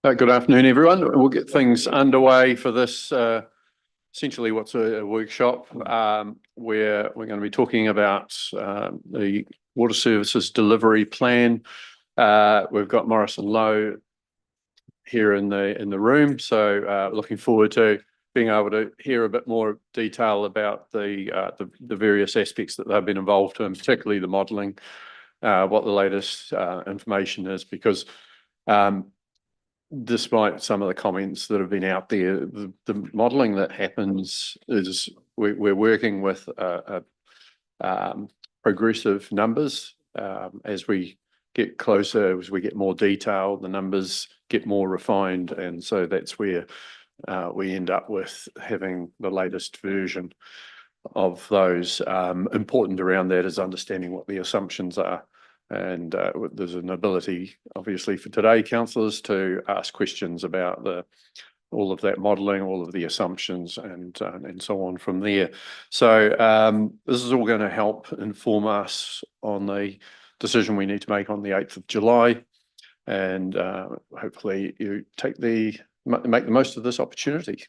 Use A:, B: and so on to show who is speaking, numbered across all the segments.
A: Good afternoon, everyone. We'll get things underway for this, essentially what's a workshop, where we're going to be talking about the water services delivery plan. We've got Morris and Lowe here in the room, so looking forward to being able to hear a bit more detail about the various aspects that they've been involved in, particularly the modelling, what the latest information is, because despite some of the comments that have been out there, the modelling that happens is we're working with progressive numbers. As we get closer, as we get more detail, the numbers get more refined, and so that's where we end up with having the latest version of those. Important around that is understanding what the assumptions are. And there's an ability, obviously, for today, councillors, to ask questions about all of that modelling, all of the assumptions, and so on from there. So this is all going to help inform us on the decision we need to make on the 8th of July, and hopefully you make the most of this opportunity.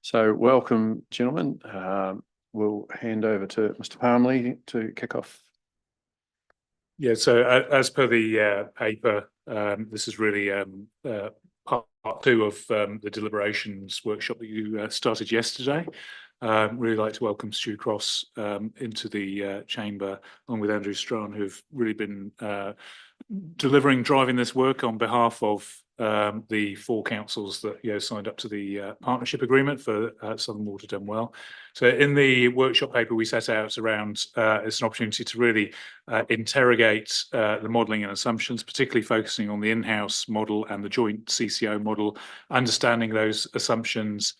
A: So welcome, gentlemen. We'll hand over to Mr. Palmley to kick off.
B: Yeah, so as per the paper, this is really part two of the deliberations workshop that you started yesterday. Really like to welcome Stu Cross into the chamber, along with Andrew Strahan, who've really been driving this work on behalf of the 4 councils that signed up to the partnership agreement for Southern Water Done Well. So in the workshop paper we set out around, it's an opportunity to really interrogate the modelling and assumptions, particularly focusing on the in-house model and the joint CCO model, understanding those assumptions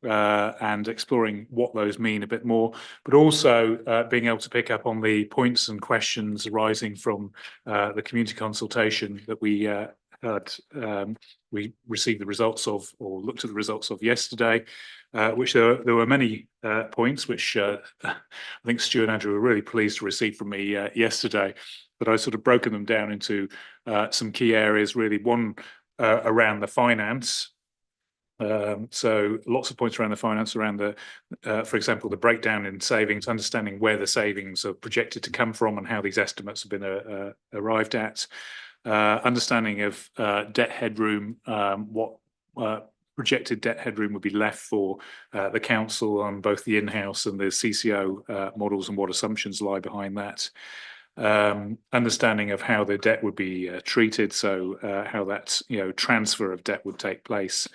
B: and exploring what those mean a bit more, but also being able to pick up on the points and questions arising from the community consultation that we received the results of, or looked at the results of yesterday, which there were many points which I think Stu and Andrew were really pleased to receive from me yesterday, but I sort of broken them down into some key areas, really. One around the finance. So lots of points around the finance, around for example, the breakdown in savings, understanding where the savings are projected to come from and how these estimates have been arrived at. Understanding of debt headroom, what projected debt headroom would be left for the council on both the in-house and the CCO models, and what assumptions lie behind that. Understanding of how the debt would be treated, so how that transfer of debt would take place.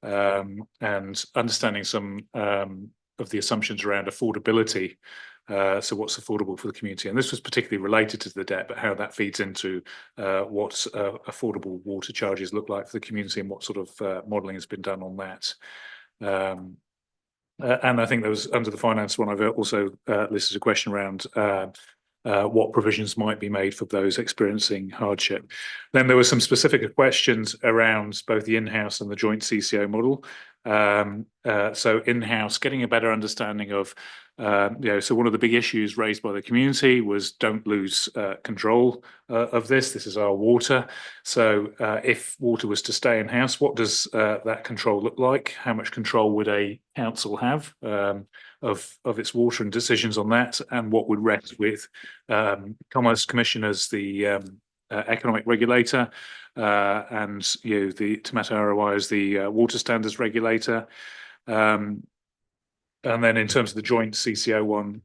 B: And understanding some of the assumptions around affordability, so what's affordable for the community, and this was particularly related to the debt, but how that feeds into what affordable water charges look like for the community, and what sort of modelling has been done on that. And I think there was, under the finance one, I've also listed a question around what provisions might be made for those experiencing hardship. Then there were some specific questions around both the in-house and the joint CCO model. So in-house, getting a better understanding of, so one of the big issues raised by the community was don't lose control of this. This is our water. So if water was to stay in-house, what does that control look like? How much control would a council have of its water and decisions on that? And what would rest with Commerce Commission as the economic regulator, and the Te Mata Arawai as the water standards regulator. And then in terms of the joint CCO one,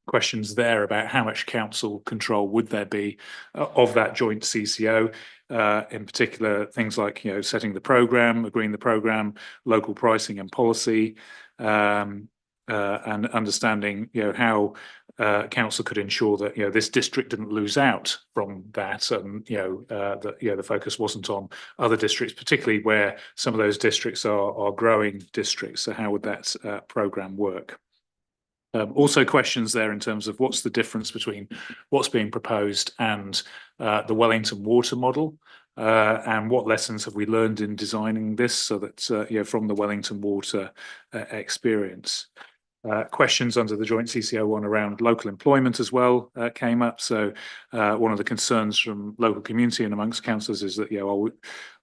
B: questions there about how much council control would there be of that joint CCO, in particular things like setting the programme, agreeing the programme, local pricing and policy, and understanding how council could ensure that this district didn't lose out from that, and that the focus wasn't on other districts, particularly where some of those districts are growing districts. So how would that programme work? Also questions there in terms of what's the difference between what's being proposed and the Wellington water model, and what lessons have we learned in designing this, so that from the Wellington water experience. Questions under the joint CCO one around local employment as well came up. So one of the concerns from local community and amongst councillors is that,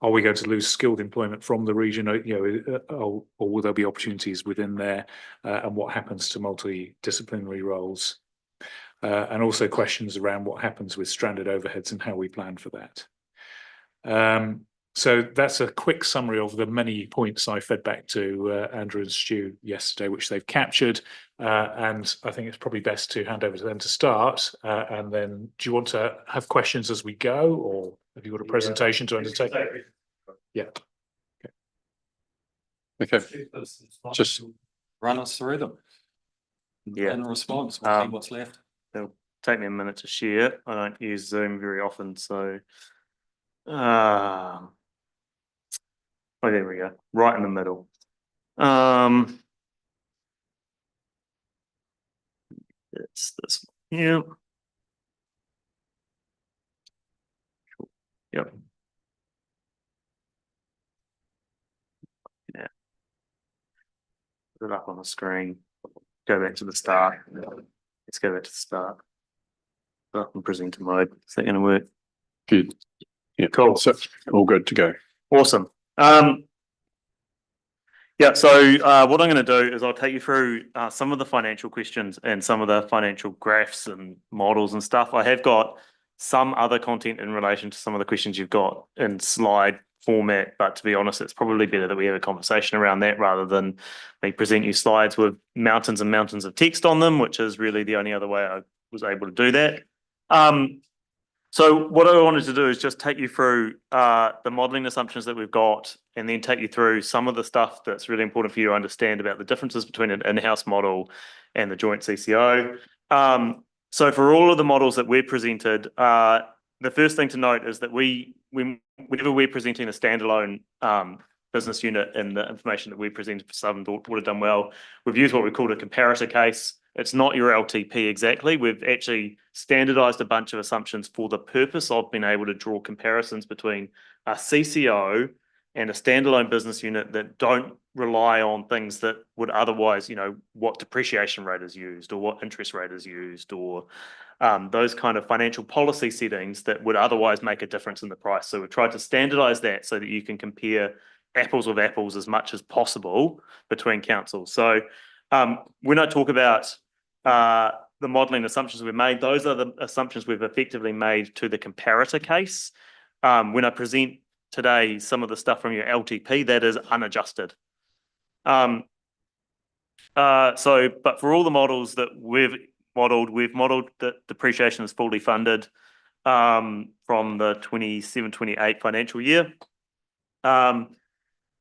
B: are we going to lose skilled employment from the region, or will there be opportunities within there, and what happens to multidisciplinary roles? And also questions around what happens with stranded overheads and how we plan for that. So that's a quick summary of the many points I fed back to Andrew and Stu yesterday, which they've captured. And I think it's probably best to hand over to them to start. And then do you want to have questions as we go, or have you got a presentation to undertake? Yeah.
A: Okay. Just
C: run us through them.
D: Yeah.
C: In response, we'll see what's left.
D: It'll take me a minute to share. I don't use Zoom very often, so oh, there we go. Right in the middle. It's this one here. Yep. Yeah. Put it up on the screen. Go back to the start. Let's go back to the start. Oh, I'm presenting mode. Is that going to work?
A: good. Yeah,
D: Cool.
A: So all good to go.
D: Awesome. Yeah, so what I'm going to do is I'll take you through some of the financial questions and some of the financial graphs and models and stuff. I have got some other content in relation to some of the questions you've got in slide format, but to be honest, it's probably better that we have a conversation around that rather than me present you slides with mountains and mountains of text on them, which is really the only other way I was able to do that. So what I wanted to do is just take you through the modelling assumptions that we've got, and then take you through some of the stuff that's really important for you to understand about the differences between an in-house model and the joint CCO. So for all of the models that we're presented, the first thing to note is that whenever we're presenting a standalone business unit in the information that we presented for Southern would have done well, we've used what we call a comparator case. It's not your LTP exactly. We've actually standardized a bunch of assumptions for the purpose of being able to draw comparisons between a CCO and a standalone business unit that don't rely on things that would otherwise, what depreciation rate is used or what interest rate is used, or those kind of financial policy settings that would otherwise make a difference in the price. So we've tried to standardize that so that you can compare apples with apples as much as possible between councils. So when I talk about the modelling assumptions we've made, those are the assumptions we've effectively made to the comparator case. When I present today some of the stuff from your LTP, that is unadjusted. But for all the models that we've modelled that depreciation is fully funded from the 27-28 financial year.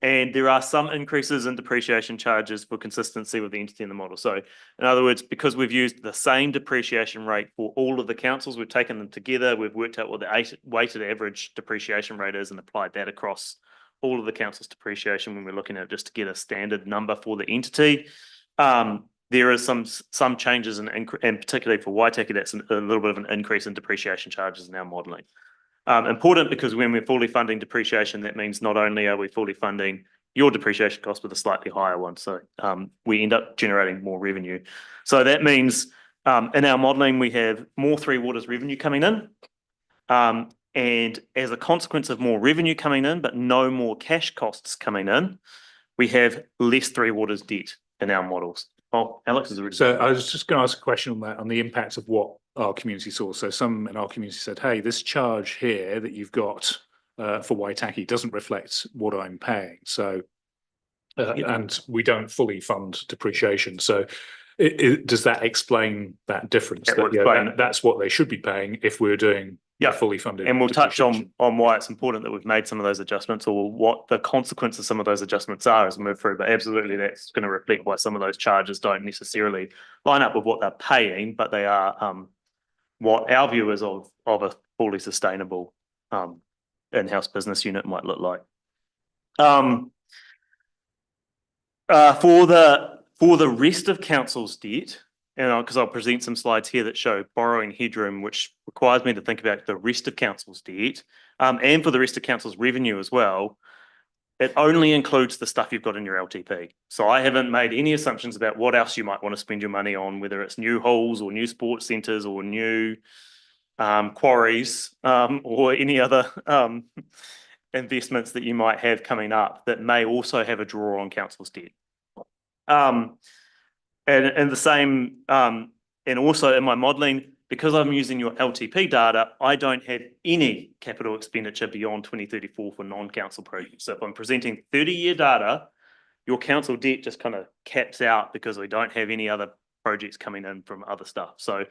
D: And there are some increases in depreciation charges for consistency with the entity in the model. So in other words, because we've used the same depreciation rate for all of the councils, we've taken them together, we've worked out what the weighted average depreciation rate is and applied that across all of the councils' depreciation when we're looking at just to get a standard number for the entity. There is some changes, and particularly for Waitaki, that's a little bit of an increase in depreciation charges in our modelling. Important because when we're fully funding depreciation, that means not only are we fully funding your depreciation cost with a slightly higher one, so we end up generating more revenue. So that means in our modelling, we have more Three Waters revenue coming in. And as a consequence of more revenue coming in, but no more cash costs coming in, we have less Three Waters debt in our models. Oh, Alex is already.
B: So I was just going to ask a question on that, on the impact of what our community saw. So some in our community said, hey, this charge here that you've got for Waitaki doesn't reflect what I'm paying. So, and we don't fully fund depreciation. So does that explain that difference? That's what they should be paying if we're doing fully funded.
D: And we'll touch on why it's important that we've made some of those adjustments, or what the consequences of some of those adjustments are as we move through. But absolutely, that's going to reflect why some of those charges don't necessarily line up with what they're paying, but they are what our view is of a fully sustainable in-house business unit might look like. For the rest of council's debt, because I'll present some slides here that show borrowing headroom, which requires me to think about the rest of council's debt, and for the rest of council's revenue as well. it only includes the stuff you've got in your LTP. So I haven't made any assumptions about what else you might want to spend your money on, whether it's new halls or new sports centres or new quarries or any other investments that you might have coming up that may also have a draw on council's debt. And the same, and also in my modelling, because I'm using your LTP data, I don't have any capital expenditure beyond 2034 for non-council projects. So if I'm presenting 30-year data, your council debt just kind of caps out because we don't have any other projects coming in from other stuff. So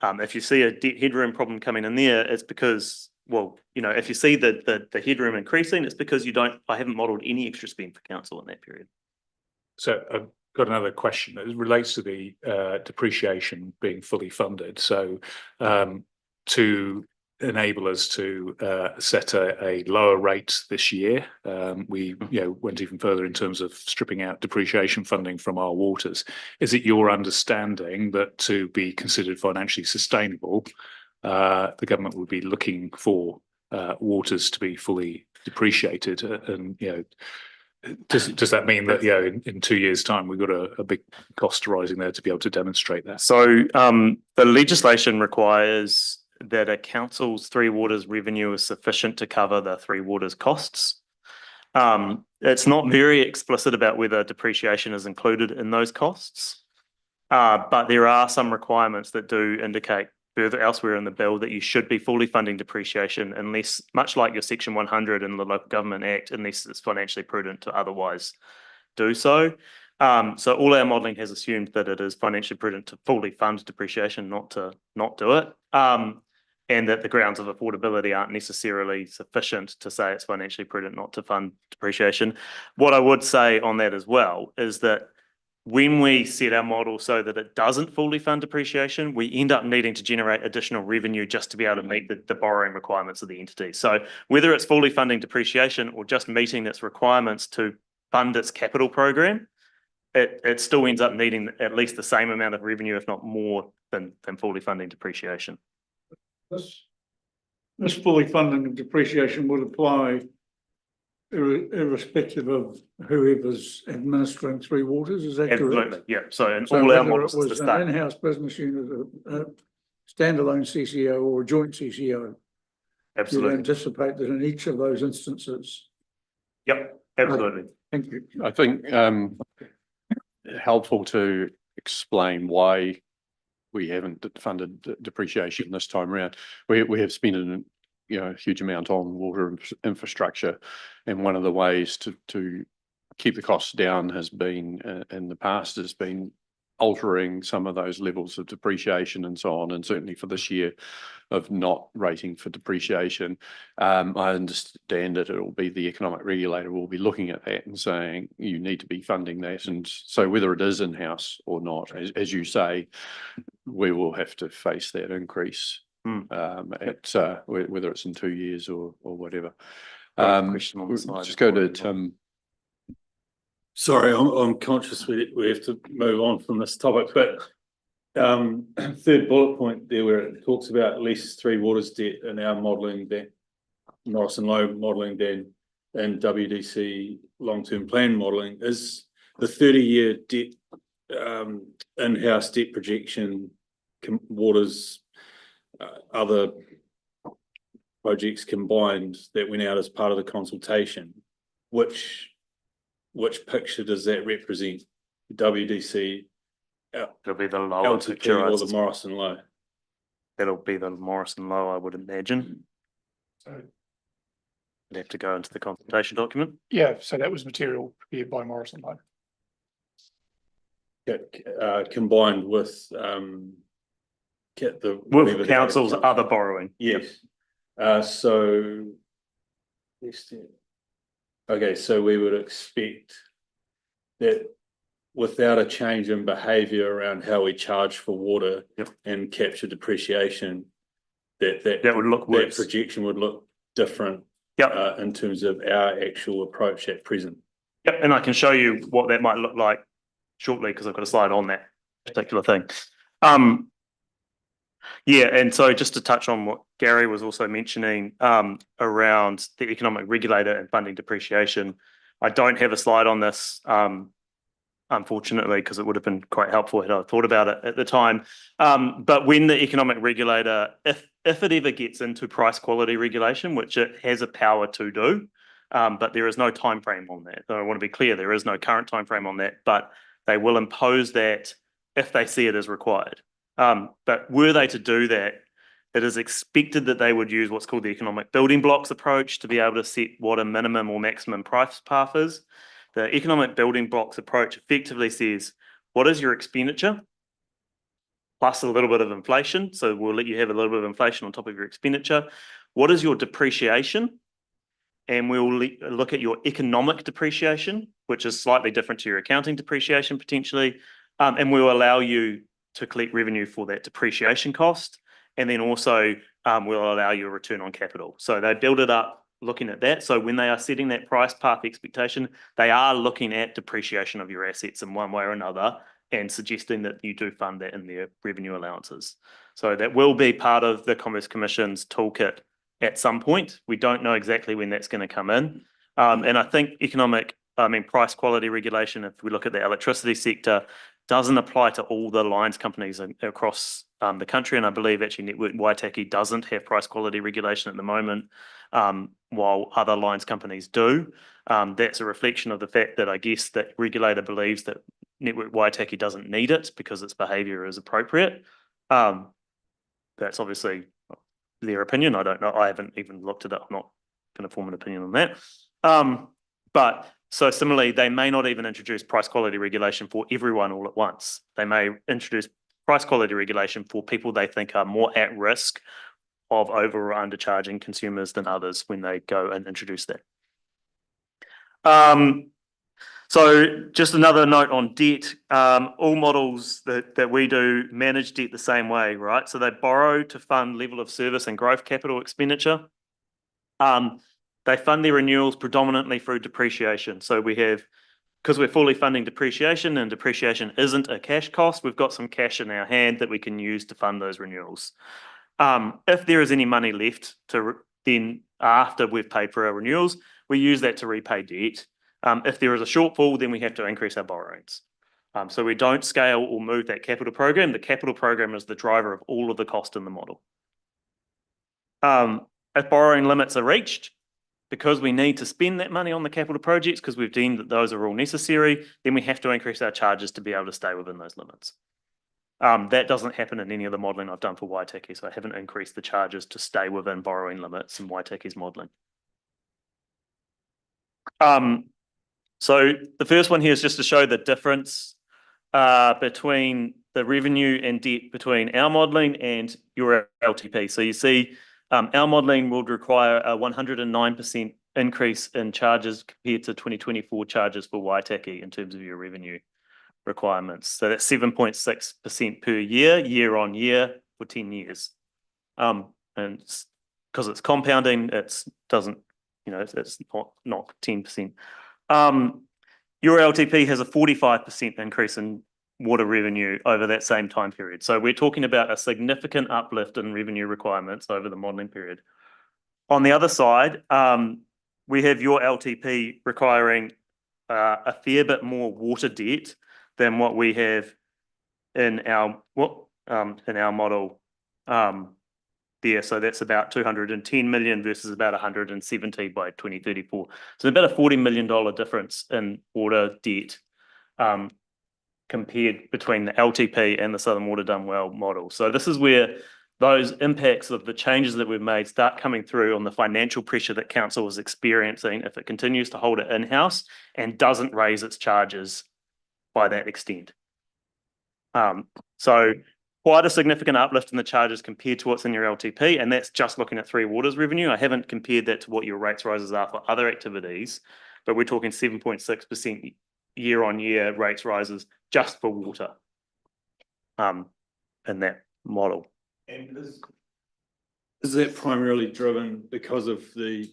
D: if you see a debt headroom problem coming in there, it's because, well, you know, if you see the headroom increasing, it's because I haven't modelled any extra spend for council in that period.
B: So I've got another question that relates to the depreciation being fully funded. So to enable us to set a lower rate this year, we went even further in terms of stripping out depreciation funding from our waters. Is it your understanding that to be considered financially sustainable, the government would be looking for waters to be fully depreciated? And does that mean that in 2 years' time we've got a big cost rising there to be able to demonstrate that?
D: So the legislation requires that a council's Three Waters revenue is sufficient to cover the Three Waters costs. It's not very explicit about whether depreciation is included in those costs, but there are some requirements that do indicate further elsewhere in the bill that you should be fully funding depreciation unless, much like your Section 100 in the Local Government Act, unless it's financially prudent to otherwise do so. So all our modelling has assumed that it is financially prudent to fully fund depreciation, not to not do it. And that the grounds of affordability aren't necessarily sufficient to say it's financially prudent not to fund depreciation. What I would say on that as well is that when we set our model so that it doesn't fully fund depreciation, we end up needing to generate additional revenue just to be able to meet the borrowing requirements of the entity. So whether it's fully funding depreciation or just meeting its requirements to fund its capital program, it still ends up needing at least the same amount of revenue, if not more than fully funding depreciation.
E: This fully funding of depreciation would apply irrespective of whoever's administering Three Waters, is that correct?
D: Absolutely, yeah. So in
E: So
D: all our
E: whether it
D: models, it's
E: was
D: the
E: an
D: same.
E: in-house business unit, a standalone CCO or a joint CCO, you'd
D: Absolutely.
E: anticipate that in each of those instances.
D: Yep, absolutely.
E: Thank you.
A: I think helpful to explain why we haven't funded depreciation this time around. We have spent a huge amount on water infrastructure, and one of the ways to keep the costs down has been in the past has been altering some of those levels of depreciation and so on, and certainly for this year of not rating for depreciation. I understand that it will be the economic regulator will be looking at that and saying you need to be funding that, and so whether it is in-house or not, as you say, we will have to face that increase whether it's in 2 years or whatever.
D: Question on the side.
A: Just go to Tim.
F: Sorry, I'm conscious we have to move on from this topic, but third bullet point there where it talks about at least Three Waters debt in our modelling, that Morrison Low modelling then and WDC long-term plan modelling, is the 30-year debt in-house debt projection Waters other projects combined that went out as part of the consultation, which picture does that represent? WDC,
D: It'll be the lower
F: LTP
D: picture.
F: or the Morrison Low?
D: It'll be the Morrison Low, I would imagine.
G: So,
D: You'd have to go into the consultation document.
G: yeah, so that was material prepared by Morrison Low.
F: Combined with
D: With council's other borrowing.
F: Yes. So okay, so we would expect that without a change in behaviour around how we charge for water and capture depreciation, that
D: would look worse.
F: That projection would look different in terms of our actual approach at present.
D: Yep, and I can show you what that might look like shortly because I've got a slide on that particular thing. Yeah, and so just to touch on what Gary was also mentioning around the economic regulator and funding depreciation, I don't have a slide on this, unfortunately, because it would have been quite helpful had I thought about it at the time. But when the economic regulator, if it ever gets into price quality regulation, which it has a power to do, but there is no time frame on that. I want to be clear, there is no current time frame on that, but they will impose that if they see it as required. But were they to do that, it is expected that they would use what's called the economic building blocks approach to be able to set what a minimum or maximum price path is. The economic building blocks approach effectively says, what is your expenditure plus a little bit of inflation? So we'll let you have a little bit of inflation on top of your expenditure. What is your depreciation? And we'll look at your economic depreciation, which is slightly different to your accounting depreciation potentially. And we'll allow you to collect revenue for that depreciation cost. And then also we'll allow you a return on capital. So they build it up looking at that. So when they are setting that price path expectation, they are looking at depreciation of your assets in one way or another and suggesting that you do fund that in their revenue allowances. So that will be part of the Commerce Commission's toolkit at some point. We don't know exactly when that's going to come in. And I think price quality regulation, if we look at the electricity sector, doesn't apply to all the lines companies across the country. And I believe actually Network Waitaki doesn't have price quality regulation at the moment, while other lines companies do. That's a reflection of the fact that I guess that regulator believes that Network Waitaki doesn't need it because its behaviour is appropriate. That's obviously their opinion. I don't know. I haven't even looked at it. I'm not going to form an opinion on that. But so similarly, they may not even introduce price quality regulation for everyone all at once. They may introduce price quality regulation for people they think are more at risk of over or undercharging consumers than others when they go and introduce that. So just another note on debt. All models that we do manage debt the same way, right? So they borrow to fund level of service and growth capital expenditure. They fund their renewals predominantly through depreciation. So we have, because we're fully funding depreciation and depreciation isn't a cash cost, we've got some cash in our hand that we can use to fund those renewals. If there is any money left then after we've paid for our renewals, we use that to repay debt. If there is a shortfall, then we have to increase our borrowings. So we don't scale or move that capital program. The capital program is the driver of all of the cost in the model. If borrowing limits are reached, because we need to spend that money on the capital projects because we've deemed that those are all necessary, then we have to increase our charges to be able to stay within those limits. That doesn't happen in any of the modelling I've done for Waitaki, so I haven't increased the charges to stay within borrowing limits in Waitaki's modelling. So the first one here is just to show the difference between the revenue and debt between our modelling and your LTP. So you see our modelling would require a 109% increase in charges compared to 2024 charges for Waitaki in terms of your revenue requirements. So that's 7.6% per year on year for 10 years. And because it's compounding, it's not 10%. Your LTP has a 45% increase in water revenue over that same time period. So we're talking about a significant uplift in revenue requirements over the modelling period. On the other side, we have your LTP requiring a fair bit more water debt than what we have in our model there. So that's about 210 million versus about 170 by 2034. So about a $40 million difference in water debt compared between the LTP and the Southern Water Done Well model. So this is where those impacts of the changes that we've made start coming through on the financial pressure that council is experiencing if it continues to hold it in-house and doesn't raise its charges by that extent. So quite a significant uplift in the charges compared to what's in your LTP, and that's just looking at Three Waters revenue. I haven't compared that to what your rates rises are for other activities, but we're talking 7.6% year-on-year rates rises just for water in that model.
F: And is that primarily driven because of the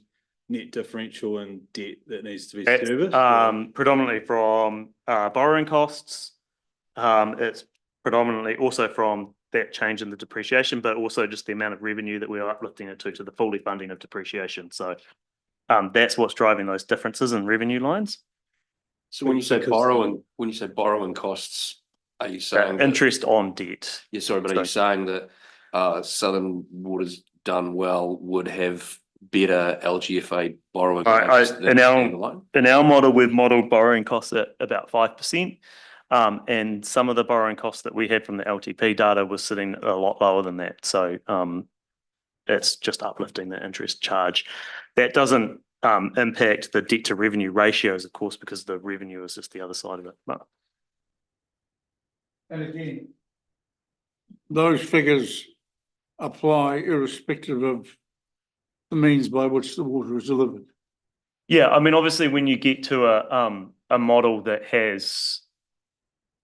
F: net differential in debt that needs to be serviced?
D: Predominantly from borrowing costs. It's predominantly also from that change in the depreciation, but also just the amount of revenue that we are uplifting it to the fully funding of depreciation. So that's what's driving those differences in revenue lines.
C: So when you say
F: Because-
C: borrowing costs, are you saying that-
D: Interest on debt.
C: Yeah, sorry, but are you saying that Southern Water's done well would have better LGFA borrowing costs than standalone?
D: In our model, we've modeled borrowing costs at about 5%. And some of the borrowing costs that we had from the LTP data was sitting a lot lower than that. So it's just uplifting the interest charge. That doesn't impact the debt to revenue ratios, of course, because the revenue is just the other side of it. But
E: And again, those figures apply irrespective of the means by which the water is delivered.
D: yeah, I mean, obviously, when you get to a model that has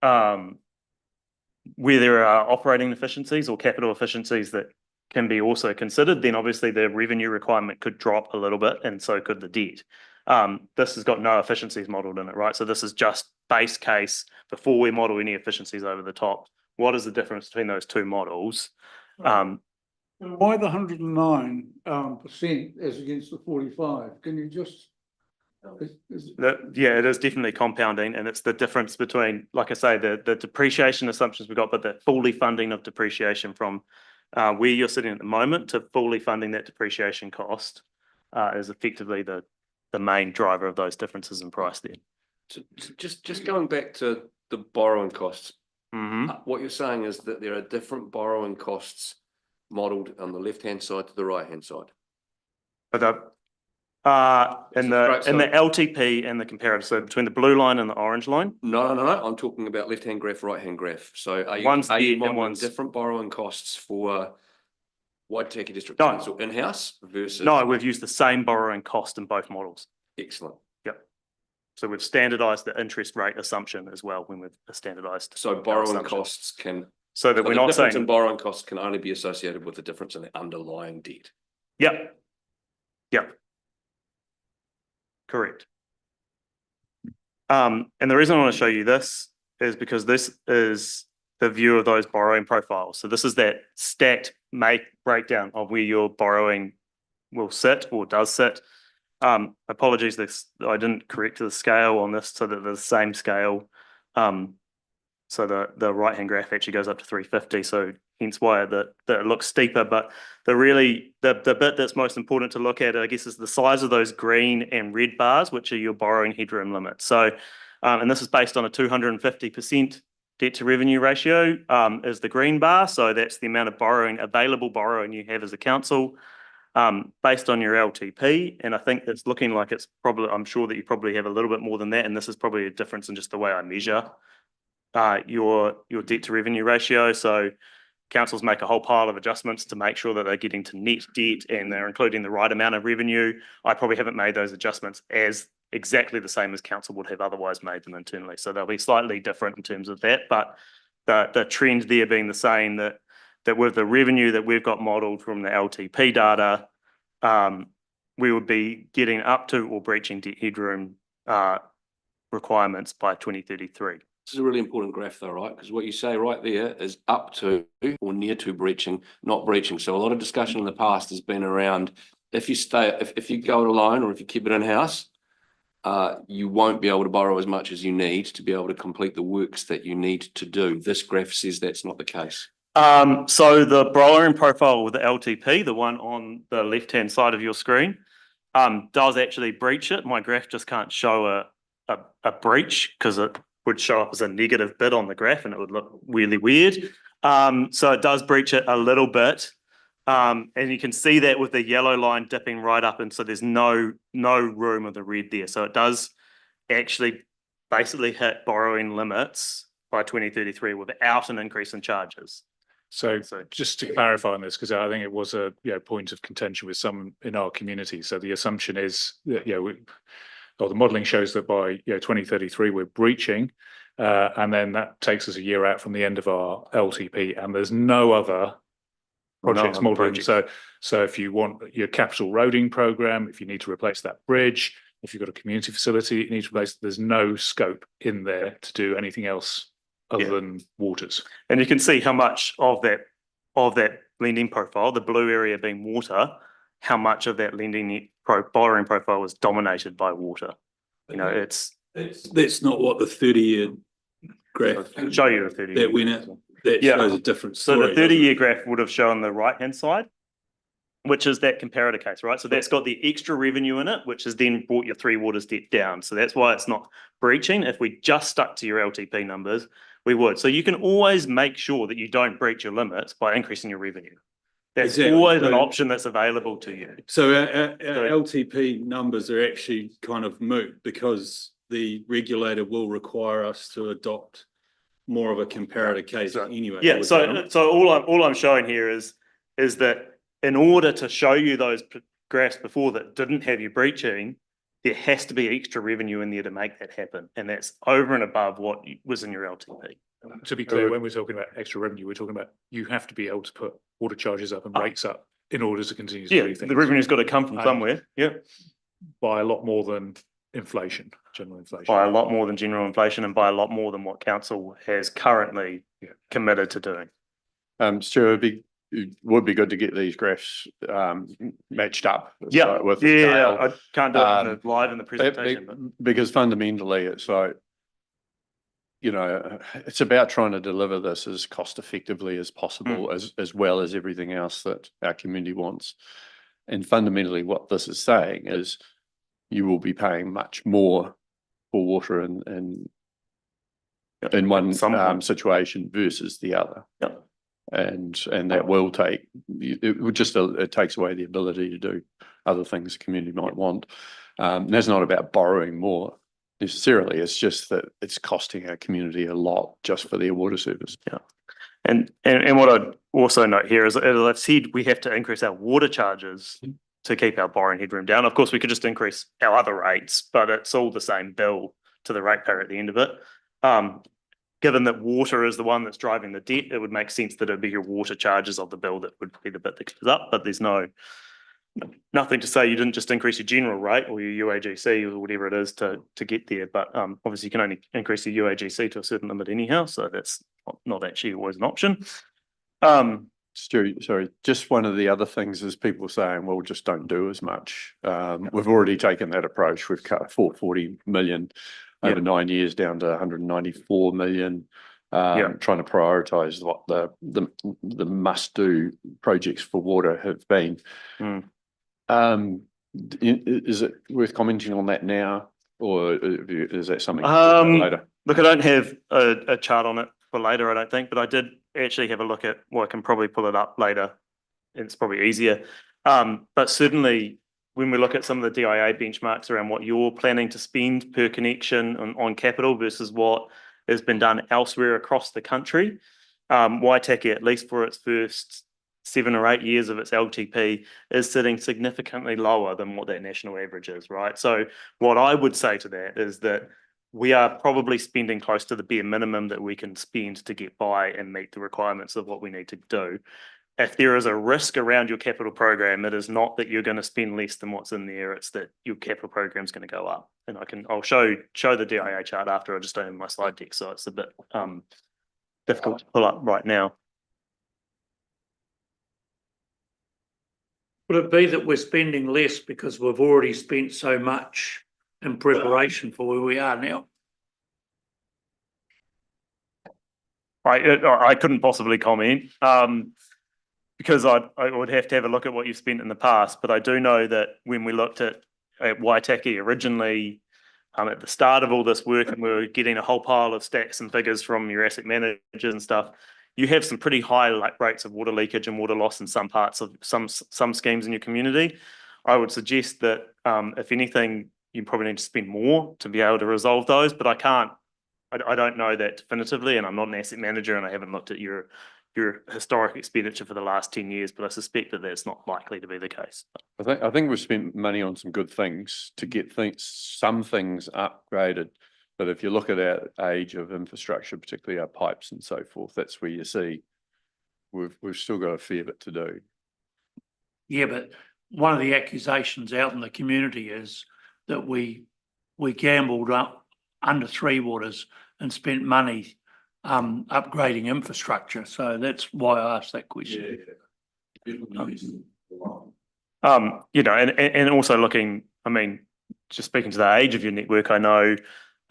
D: where there are operating efficiencies or capital efficiencies that can be also considered, then obviously the revenue requirement could drop a little bit, and so could the debt. This has got no efficiencies modeled in it, right? So this is just base case before we model any efficiencies over the top. What is the difference between those two models?
E: Why the 109% as against the 45? Can you just?
D: Yeah, it is definitely compounding, and it's the difference between, like I say, the depreciation assumptions we've got, but the fully funding of depreciation from where you're sitting at the moment to fully funding that depreciation cost is effectively the main driver of those differences in price there.
C: So just going back to the borrowing costs,
D: Mm-hmm.
C: what you're saying is that there are different borrowing costs modeled on the left-hand side to the right-hand side.
D: But in the LTP and the comparative, so between the blue line and the orange line.
C: No. I'm talking about left-hand graph, right-hand graph. So are you modeling different borrowing costs for Waitaki District Council in-house versus?
D: No, we've used the same borrowing cost in both models.
C: Excellent.
D: Yep. So we've standardized the interest rate assumption as well when we've standardized.
C: So borrowing costs can.
D: So that
C: So
D: we're
C: the
D: not
C: difference
D: saying.
C: in borrowing costs can only be associated with the difference in the underlying debt.
D: Yep. Correct. And the reason I want to show you this is because this is the view of those borrowing profiles. So this is that stacked breakdown of where your borrowing will sit or does sit. Apologies, I didn't correct the scale on this so that they're the same scale. So the right-hand graph actually goes up to 350. So hence why that it looks steeper. But the bit that's most important to look at, I guess, is the size of those green and red bars, which are your borrowing headroom limits. So, and this is based on a 250% debt to revenue ratio, is the green bar. So that's the amount of available borrowing you have as a council, based on your LTP. And I think it's looking like it's probably, I'm sure that you probably have a little bit more than that. And this is probably a difference in just the way I measure your debt to revenue ratio. So councils make a whole pile of adjustments to make sure that they're getting to net debt and they're including the right amount of revenue. I probably haven't made those adjustments as exactly the same as council would have otherwise made them internally. So they'll be slightly different in terms of that, but the trend there being the same, that with the revenue that we've got modeled from the LTP data, we would be getting up to or breaching debt headroom requirements by 2033.
C: This is a really important graph though, right? Because what you say right there is up to or near to breaching, not breaching. So a lot of discussion in the past has been around if you go it alone or if you keep it in-house, you won't be able to borrow as much as you need to be able to complete the works that you need to do. This graph says that's not the case.
D: So the borrowing profile with the LTP, the one on the left-hand side of your screen, does actually breach it. My graph just can't show a breach because it would show up as a negative bit on the graph and it would look really weird. So it does breach it a little bit. And you can see that with the yellow line dipping right up, and so there's no room of the red there. So it does actually basically hit borrowing limits by 2033 without an increase in charges.
B: So just to clarify on this, because I think it was a point of contention with some in our community. So the assumption is that the modelling shows that by 2033 we're breaching, and then that takes us a year out from the end of our LTP, and there's no other projects modelling. So if you want your capital roading program, if you need to replace that bridge, if you've got a community facility you need to replace, there's no scope in there to do anything else other than waters.
D: And you can see how much of that lending profile, the blue area being water, how much of that borrowing profile is dominated by water. It's
F: That's not what the 30-year graph
D: I'll show you a 30.
F: that went out, that
D: Yeah.
F: shows a different
D: So
F: story.
D: the 30-year graph would have shown the right-hand side, which is that comparator case, right? So that's got the extra revenue in it, which has then brought your three waters debt down. So that's why it's not breaching. If we just stuck to your LTP numbers, we would. So you can always make sure that you don't breach your limits by increasing your revenue. That's
F: Exactly.
D: always an
F: So-
D: option that's available to you.
F: So our LTP numbers are actually kind of moot because the regulator will require us to adopt more of a comparator case anyway.
D: Yeah,
F: would they
D: so
F: not?
D: all I'm showing here is that in order to show you those graphs before that didn't have you breaching, there has to be extra revenue in there to make that happen, and that's over and above what was in your LTP.
B: To be clear, when we're talking about extra revenue, we're talking about you have to be able to put water charges up and rates up in order to continue to
D: Yeah,
B: do things.
D: the revenue's got to come from
B: And-
D: somewhere. Yeah,
B: By a lot more than inflation, general inflation.
D: by a lot more than general inflation, and by a lot more than what council has currently committed to doing.
A: Stuart, it would be good to get these graphs matched up.
D: Yeah,
A: with the scale.
D: I can't do it live in the presentation, but.
A: Because fundamentally, it's like, you know, it's about trying to deliver this as cost effectively as possible, as well as everything else that our community wants. And fundamentally, what this is saying is you will be paying much more for water in one situation versus the other.
D: Yep.
A: And that will take, it takes away the ability to do other things the community might want. That's not about borrowing more necessarily. It's just that it's costing our community a lot just for their water service.
D: Yeah. And what I'd also note here is, as I've said, we have to increase our water charges to keep our borrowing headroom down. Of course, we could just increase our other rates, but it's all the same bill to the ratepayer at the end of it. Given that water is the one that's driving the debt, it would make sense that it'd be your water charges of the bill that would be the bit that goes up, but there's nothing to say you didn't just increase your general rate or your UAGC or whatever it is to get there. But obviously you can only increase your UAGC to a certain limit anyhow, so that's not actually always an option.
A: Stu, sorry, just one of the other things is people saying, well, just don't do as much. We've already taken that approach. We've cut 440 million over 9 years down to 194 million. Trying to prioritise what the must-do projects for water have been. Is it worth commenting on that now, or is that something later?
D: Look, I don't have a chart on it for later, I don't think, but I did actually have a look at, well, I can probably pull it up later. It's probably easier. But certainly when we look at some of the DIA benchmarks around what you're planning to spend per connection on capital versus what has been done elsewhere across the country, Waitaki, at least for its first 7 or 8 years of its LTP, is sitting significantly lower than what that national average is, right? So what I would say to that is that we are probably spending close to the bare minimum that we can spend to get by and meet the requirements of what we need to do. If there is a risk around your capital program, it is not that you're going to spend less than what's in there, it's that your capital program is going to go up. And I'll show the DIA chart after. I just don't have my slide deck, so it's a bit difficult to pull up right now.
E: Would it be that we're spending less because we've already spent so much in preparation for where we are now?
D: I couldn't possibly comment because I would have to have a look at what you've spent in the past. But I do know that when we looked at Waitaki originally, at the start of all this work, and we were getting a whole pile of stats and figures from your asset managers and stuff, you have some pretty high rates of water leakage and water loss in some parts of some schemes in your community. I would suggest that if anything, you probably need to spend more to be able to resolve those, but I don't know that definitively, and I'm not an asset manager and I haven't looked at your historic expenditure for the last 10 years, but I suspect that that's not likely to be the case.
A: I think we've spent money on some good things to get some things upgraded. But if you look at our age of infrastructure, particularly our pipes and so forth, that's where you see we've still got a fair bit to do.
E: Yeah, but one of the accusations out in the community is that we gambled up under three waters and spent money upgrading infrastructure. So that's why I asked that question.
D: And also looking, I mean, just speaking to the age of your network, I know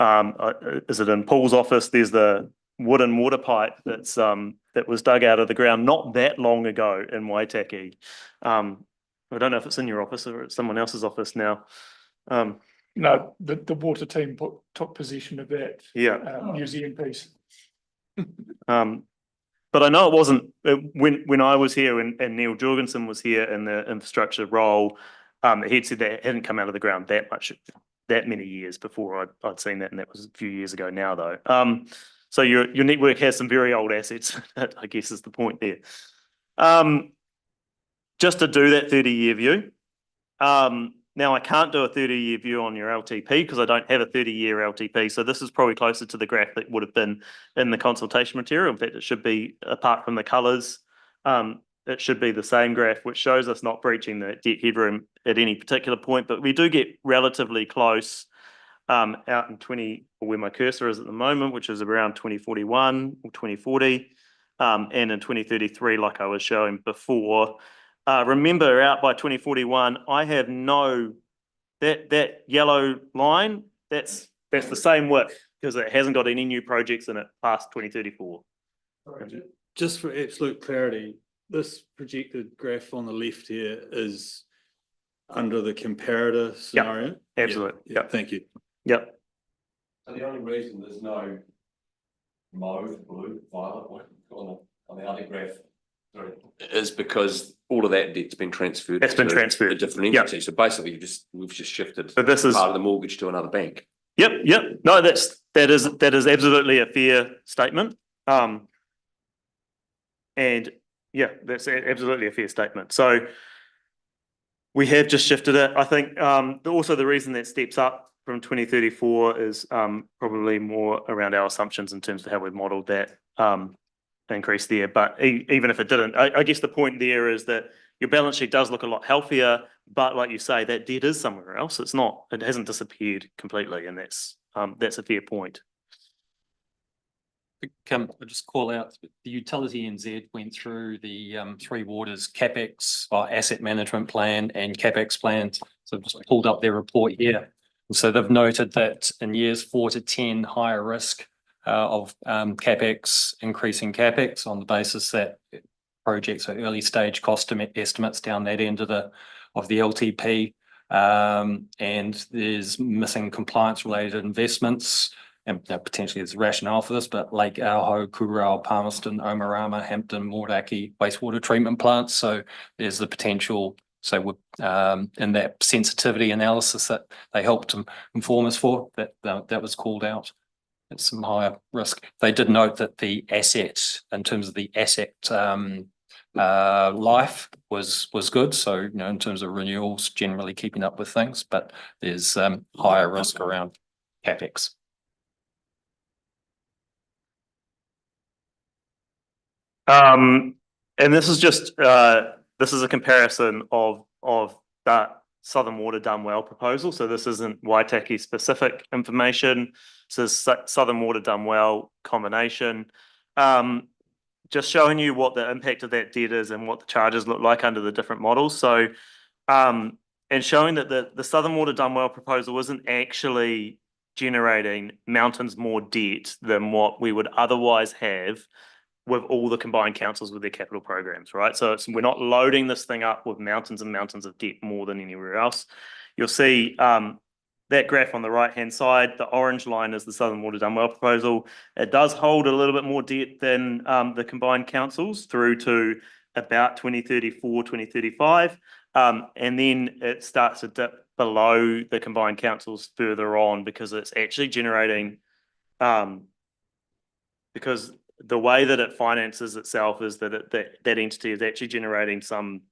D: Is it in Paul's office? There's the wooden water pipe that's that was dug out of the ground not that long ago in Waitaki. I don't know if it's in your office or it's someone else's office now.
G: No, the water team took possession of that.
D: Yeah.
G: Museum piece.
D: But I know it wasn't when I was here and Neil Jorgensen was here in the infrastructure role. He'd said that it hadn't come out of the ground that many years before I'd seen that, and that was a few years ago now, though. So your network has some very old assets, I guess is the point there. Just to do that 30-year view. Now I can't do a 30-year view on your LTP because I don't have a 30-year LTP. So this is probably closer to the graph that would have been in the consultation material. In fact, it should be, apart from the colours, it should be the same graph, which shows us not breaching the debt headroom at any particular point, but we do get relatively close out in where my cursor is at the moment, which is around 2041 or 2040, and in 2033, like I was showing before. Remember, out by 2041, I have that yellow line, that's the same width because it hasn't got any new projects in it past 2034.
F: Just for absolute clarity, this projected graph on the left here is under the comparator scenario?
D: Absolutely.
F: Yeah, thank you.
D: Yep.
C: So the only reason there's no mauve, blue, violet on the other graph is because all of that debt's been transferred.
D: It's been transferred.
C: A different entity. So basically we've just shifted
D: So this is
C: part of the mortgage to another bank.
D: Yep. No, that is absolutely a fair statement. And yeah, that's absolutely a fair statement. So we have just shifted it. I think also the reason that steps up from 2034 is probably more around our assumptions in terms of how we've modelled that increase there. But even if it didn't, I guess the point there is that your balance sheet does look a lot healthier, but like you say, that debt is somewhere else. It hasn't disappeared completely, and that's a fair point.
H: I'll just call out the utility NZ went through the Three Waters CapEx or asset management plan and CapEx plans. So I've just pulled up their report here. So they've noted that in years 4 to 10, higher risk of CapEx, increasing CapEx on the basis that projects are early stage cost estimates down that end of the LTP, and there's missing compliance related investments, and potentially there's a rationale for this, but Lake Auho, Kurau, Palmerston, Omarama, Hampton, Moeraki wastewater treatment plants. So there's the potential. So with in that sensitivity analysis that they helped inform us for, that was called out. It's some higher risk. They did note that the asset, in terms of the asset life was good. So, you know, in terms of renewals, generally keeping up with things, but there's higher risk around CapEx.
D: And this is just this is a comparison of that Southern Water Done Well proposal. So this isn't Waitaki specific information. This is Southern Water Done Well combination. Just showing you what the impact of that debt is and what the charges look like under the different models. So and showing that the Southern Water Done Well proposal isn't actually generating mountains more debt than what we would otherwise have with all the combined councils with their capital programs, right? So we're not loading this thing up with mountains and mountains of debt more than anywhere else. You'll see that graph on the right-hand side, the orange line is the Southern Water Done Well proposal. It does hold a little bit more debt than the combined councils through to about 2034, 2035. And then it starts to dip below the combined councils further on because it's actually generating, because the way that it finances itself is that that entity is actually generating some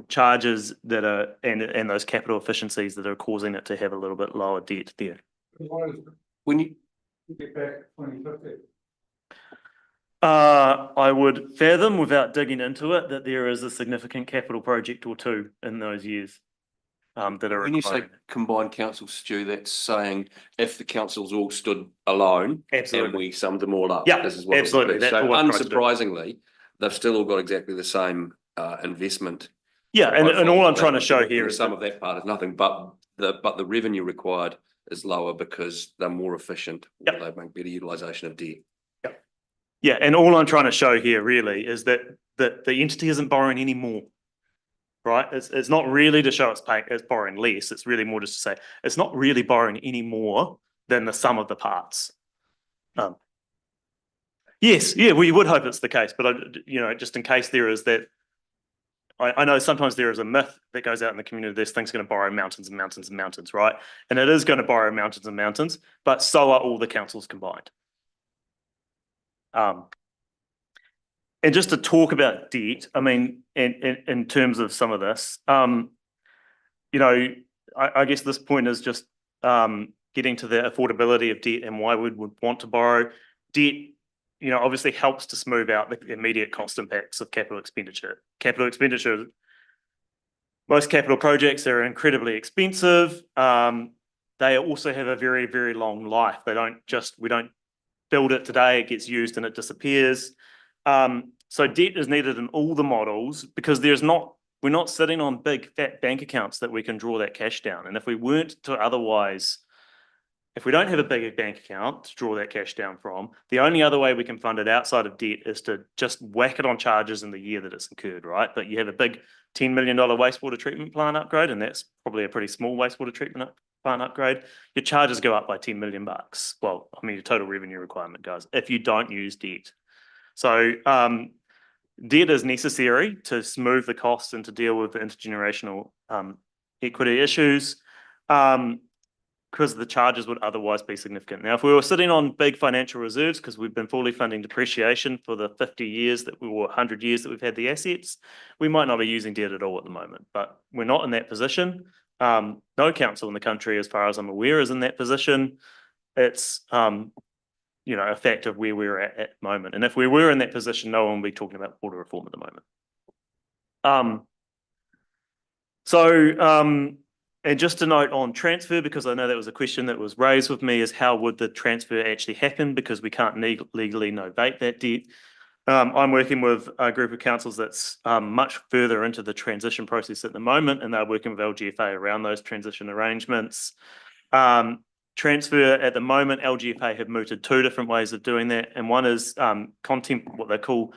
D: charges that are and those capital efficiencies that are causing it to have a little bit lower debt there.
C: When you
G: get back 2050.
D: I would fathom without digging into it that there is a significant capital project or two in those years that are
C: when you say combined council, Stu, that's saying if the councils all stood alone and we summed them all up,
D: yeah,
C: this is what
D: absolutely.
C: So unsurprisingly, they've still all got exactly the same investment.
D: Yeah, and all I'm trying to show here is
C: some of that part is nothing, but the revenue required is lower because they're more efficient.
D: Yep.
C: They make better utilisation of debt.
D: Yeah, and all I'm trying to show here really is that the entity isn't borrowing any more. Right? It's not really to show it's borrowing less. It's really more just to say it's not really borrowing any more than the sum of the parts. Yes, yeah, we would hope it's the case, but just in case there is that, I know sometimes there is a myth that goes out in the community, this thing's going to borrow mountains and mountains and mountains, right? And it is going to borrow mountains and mountains, but so are all the councils combined. And just to talk about debt, I mean, in terms of some of this, I guess this point is just getting to the affordability of debt and why we would want to borrow. Debt, obviously helps to smooth out the immediate cost impacts of capital expenditure. Most capital projects are incredibly expensive. They also have a very, very long life. We don't build it today, it gets used and it disappears. So debt is needed in all the models because we're not sitting on big fat bank accounts that we can draw that cash down. And if we don't have a bigger bank account to draw that cash down from, the only other way we can fund it outside of debt is to just whack it on charges in the year that it's incurred, right? But you have a big $10 million wastewater treatment plant upgrade, and that's probably a pretty small wastewater treatment plant upgrade. Your charges go up by $10 million. Well, I mean, your total revenue requirement goes if you don't use debt. So debt is necessary to smooth the costs and to deal with the intergenerational equity issues because the charges would otherwise be significant. Now, if we were sitting on big financial reserves because we've been fully funding depreciation for the 50 years that 100 years that we've had the assets, we might not be using debt at all at the moment, but we're not in that position. No council in the country, as far as I'm aware, is in that position. It's a fact of where we're at the moment. And if we were in that position, no one would be talking about water reform at the moment. And just a note on transfer, because I know that was a question that was raised with me, is how would the transfer actually happen? Because we can't legally novate that debt. I'm working with a group of councils that's much further into the transition process at the moment, and they're working with LGFA around those transition arrangements. Transfer at the moment, LGFA have mooted two different ways of doing that, and one is what they call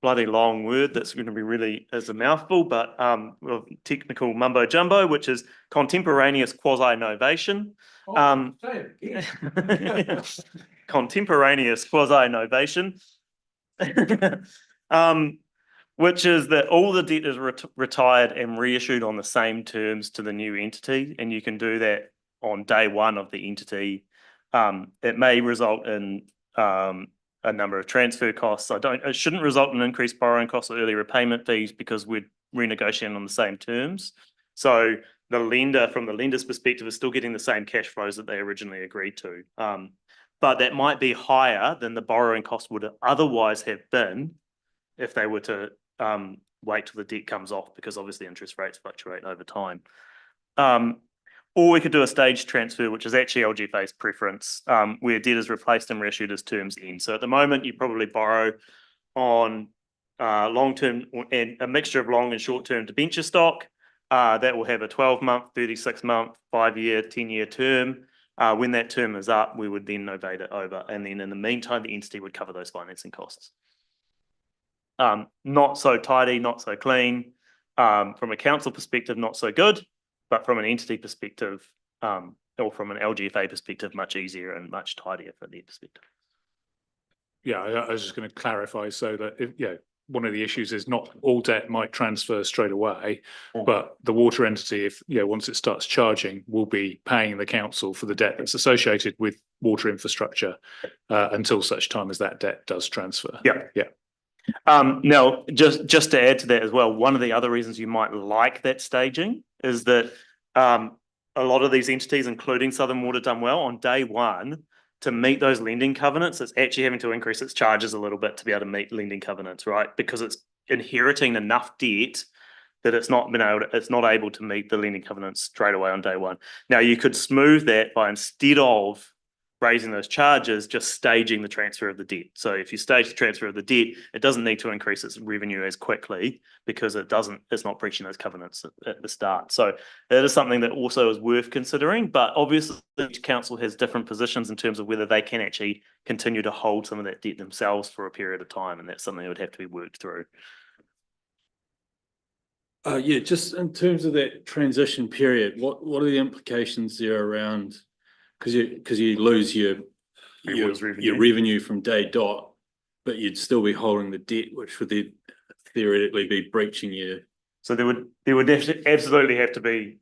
D: bloody long word that's going to be really is a mouthful, but technical mumbo jumbo, which is contemporaneous quasi-novation. Contemporaneous quasi-novation, which is that all the debt is retired and reissued on the same terms to the new entity, and you can do that on day one of the entity. It may result in a number of transfer costs. It shouldn't result in increased borrowing costs or early repayment fees because we're renegotiating on the same terms. So the lender, from the lender's perspective, is still getting the same cash flows that they originally agreed to. But that might be higher than the borrowing cost would otherwise have been if they were to wait till the debt comes off, because obviously interest rates fluctuate over time. Or we could do a staged transfer, which is actually LGFA's preference, where debt is replaced and reissued as terms end. So at the moment, you probably borrow on long-term and a mixture of long and short-term debenture stock. That will have a 12-month, 36-month, 5-year, 10-year term. When that term is up, we would then novate it over. And then in the meantime, the entity would cover those financing costs. Not so tidy, not so clean. From a council perspective, not so good. But from an entity perspective, or from an LGFA perspective, much easier and much tidier from their perspective.
B: Yeah, I was just going to clarify so that one of the issues is not all debt might transfer straight away, but the water entity, once it starts charging, will be paying the council for the debt that's associated with water infrastructure until such time as that debt does transfer.
D: Yeah. Now, just to add to that as well, one of the other reasons you might like that staging is that a lot of these entities, including Southern Water Done Well, on day one, to meet those lending covenants, it's actually having to increase its charges a little bit to be able to meet lending covenants, right? Because it's inheriting enough debt that it's not able to meet the lending covenants straight away on day one. Now, you could smooth that by, instead of raising those charges, just staging the transfer of the debt. So if you stage the transfer of the debt, it doesn't need to increase its revenue as quickly because it's not breaching those covenants at the start. So that is something that also is worth considering, but obviously each council has different positions in terms of whether they can actually continue to hold some of that debt themselves for a period of time, and that's something that would have to be worked through.
F: Yeah, just in terms of that transition period, what are the implications there around, because you lose your revenue from day dot, but you'd still be holding the debt, which would then theoretically be breaching your.
D: So there would absolutely have to be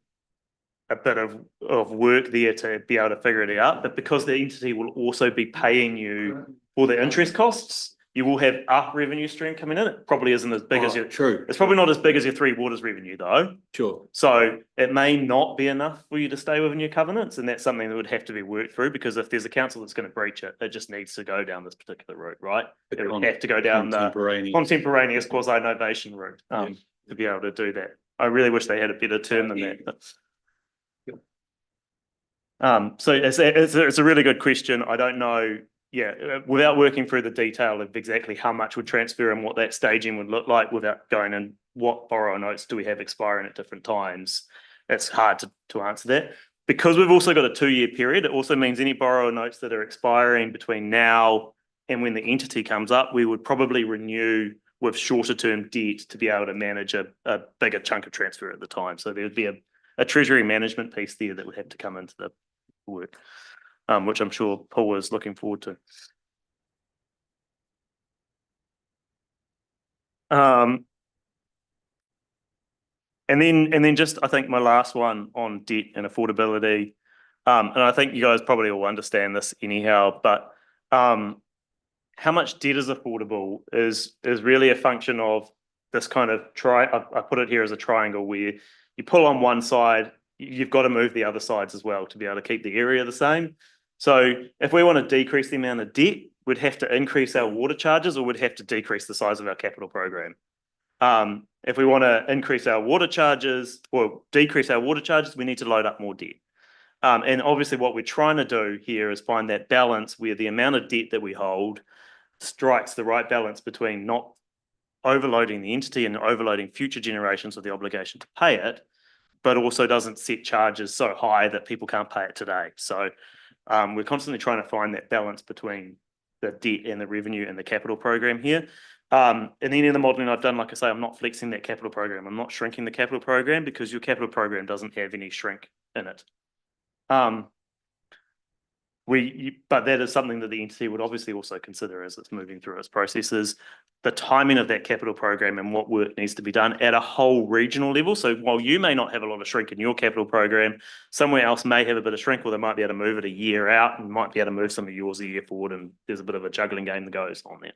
D: a bit of work there to be able to figure it out, but because the entity will also be paying you for the interest costs, you will have a revenue stream coming in. It probably isn't as big as your.
F: True.
D: It's probably not as big as your Three Waters revenue though.
F: Sure.
D: So it may not be enough for you to stay within your covenants, and that's something that would have to be worked through, because if there's a council that's going to breach it, it just needs to go down this particular route, right? It would have to go down the contemporaneous quasi-novation route to be able to do that. I really wish they had a better term than that. But... So it's a really good question. I don't know. Yeah, without working through the detail of exactly how much would transfer and what that staging would look like, without going in what borrower notes do we have expiring at different times, it's hard to answer that. Because we've also got a 2-year period, it also means any borrower notes that are expiring between now and when the entity comes up, we would probably renew with shorter term debt to be able to manage a bigger chunk of transfer at the time. So there would be a treasury management piece there that would have to come into the work. Which I'm sure Paul is looking forward to. And then just I think my last one on debt and affordability, and I think you guys probably all understand this anyhow, but how much debt is affordable is really a function of this kind of I put it here as a triangle where you pull on one side, you've got to move the other sides as well to be able to keep the area the same. So if we want to decrease the amount of debt, we'd have to increase our water charges, or we'd have to decrease the size of our capital program. If we want to increase our water charges or decrease our water charges, we need to load up more debt. And obviously what we're trying to do here is find that balance where the amount of debt that we hold strikes the right balance between not overloading the entity and overloading future generations with the obligation to pay it, but also doesn't set charges so high that people can't pay it today. So we're constantly trying to find that balance between the debt and the revenue and the capital program here. And then in the modelling I've done, like I say, I'm not flexing that capital program. I'm not shrinking the capital program because your capital program doesn't have any shrink in it. But that is something that the entity would obviously also consider as it's moving through its processes, the timing of that capital program and what work needs to be done at a whole regional level. So while you may not have a lot of shrink in your capital program, somewhere else may have a bit of shrink, or they might be able to move it a year out and might be able to move some of yours a year forward, and there's a bit of a juggling game that goes on there.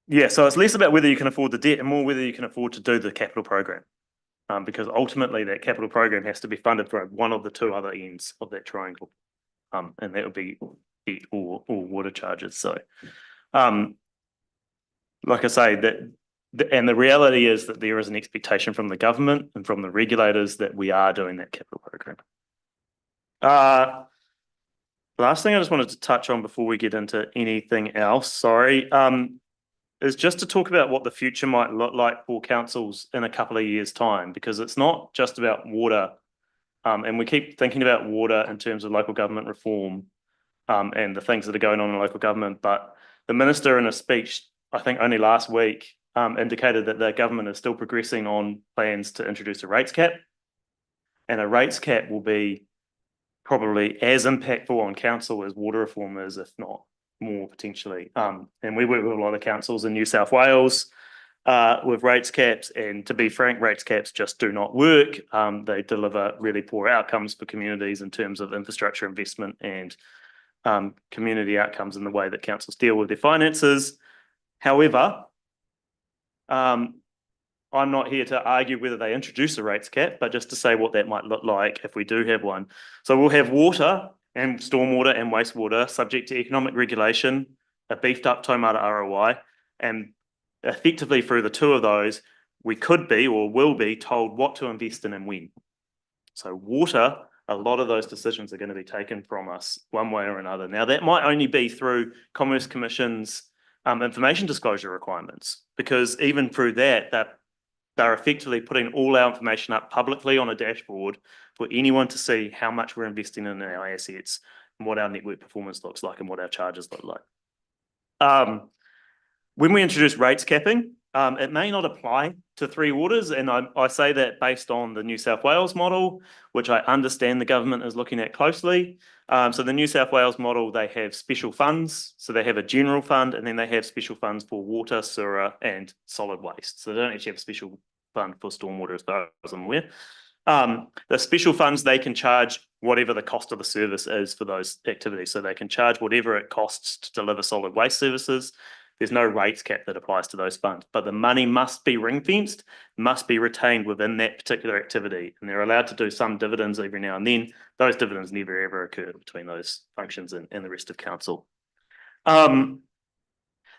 D: Yeah, so it's less about whether you can afford the debt and more whether you can afford to do the capital program. Because ultimately that capital program has to be funded from one of the two other ends of that triangle. And that would be debt or water charges. So, like I say, and the reality is that there is an expectation from the government and from the regulators that we are doing that capital program. Last thing I just wanted to touch on before we get into anything else, is just to talk about what the future might look like for councils in a couple of years' time, because it's not just about water. And we keep thinking about water in terms of local government reform and the things that are going on in local government. But the minister in a speech, I think only last week, indicated that the government is still progressing on plans to introduce a rates cap. And a rates cap will be probably as impactful on council as water reform is, if not more potentially. And we work with a lot of councils in New South Wales with rates caps, and to be frank, rates caps just do not work. They deliver really poor outcomes for communities in terms of infrastructure investment and community outcomes in the way that councils deal with their finances. However, I'm not here to argue whether they introduce a rates cap, but just to say what that might look like if we do have one. So we'll have water and stormwater and wastewater subject to economic regulation, a beefed up Taumata ROI, and effectively through the two of those, we could be or will be told what to invest in and when. So water, a lot of those decisions are going to be taken from us one way or another. Now, that might only be through Commerce Commission's information disclosure requirements, because even through that, they're effectively putting all our information up publicly on a dashboard for anyone to see how much we're investing in our assets and what our network performance looks like and what our charges look like. When we introduce rates capping, it may not apply to three waters, and I say that based on the New South Wales model, which I understand the government is looking at closely. So the New South Wales model, they have special funds. So they have a general fund, and then they have special funds for water, sewer, and solid waste. So they don't actually have a special fund for stormwater, as far as I'm aware. The special funds, they can charge whatever the cost of the service is for those activities. So they can charge whatever it costs to deliver solid waste services. There's no rates cap that applies to those funds, but the money must be ring-fenced, must be retained within that particular activity, and they're allowed to do some dividends every now and then. Those dividends never ever occur between those functions and the rest of council. Then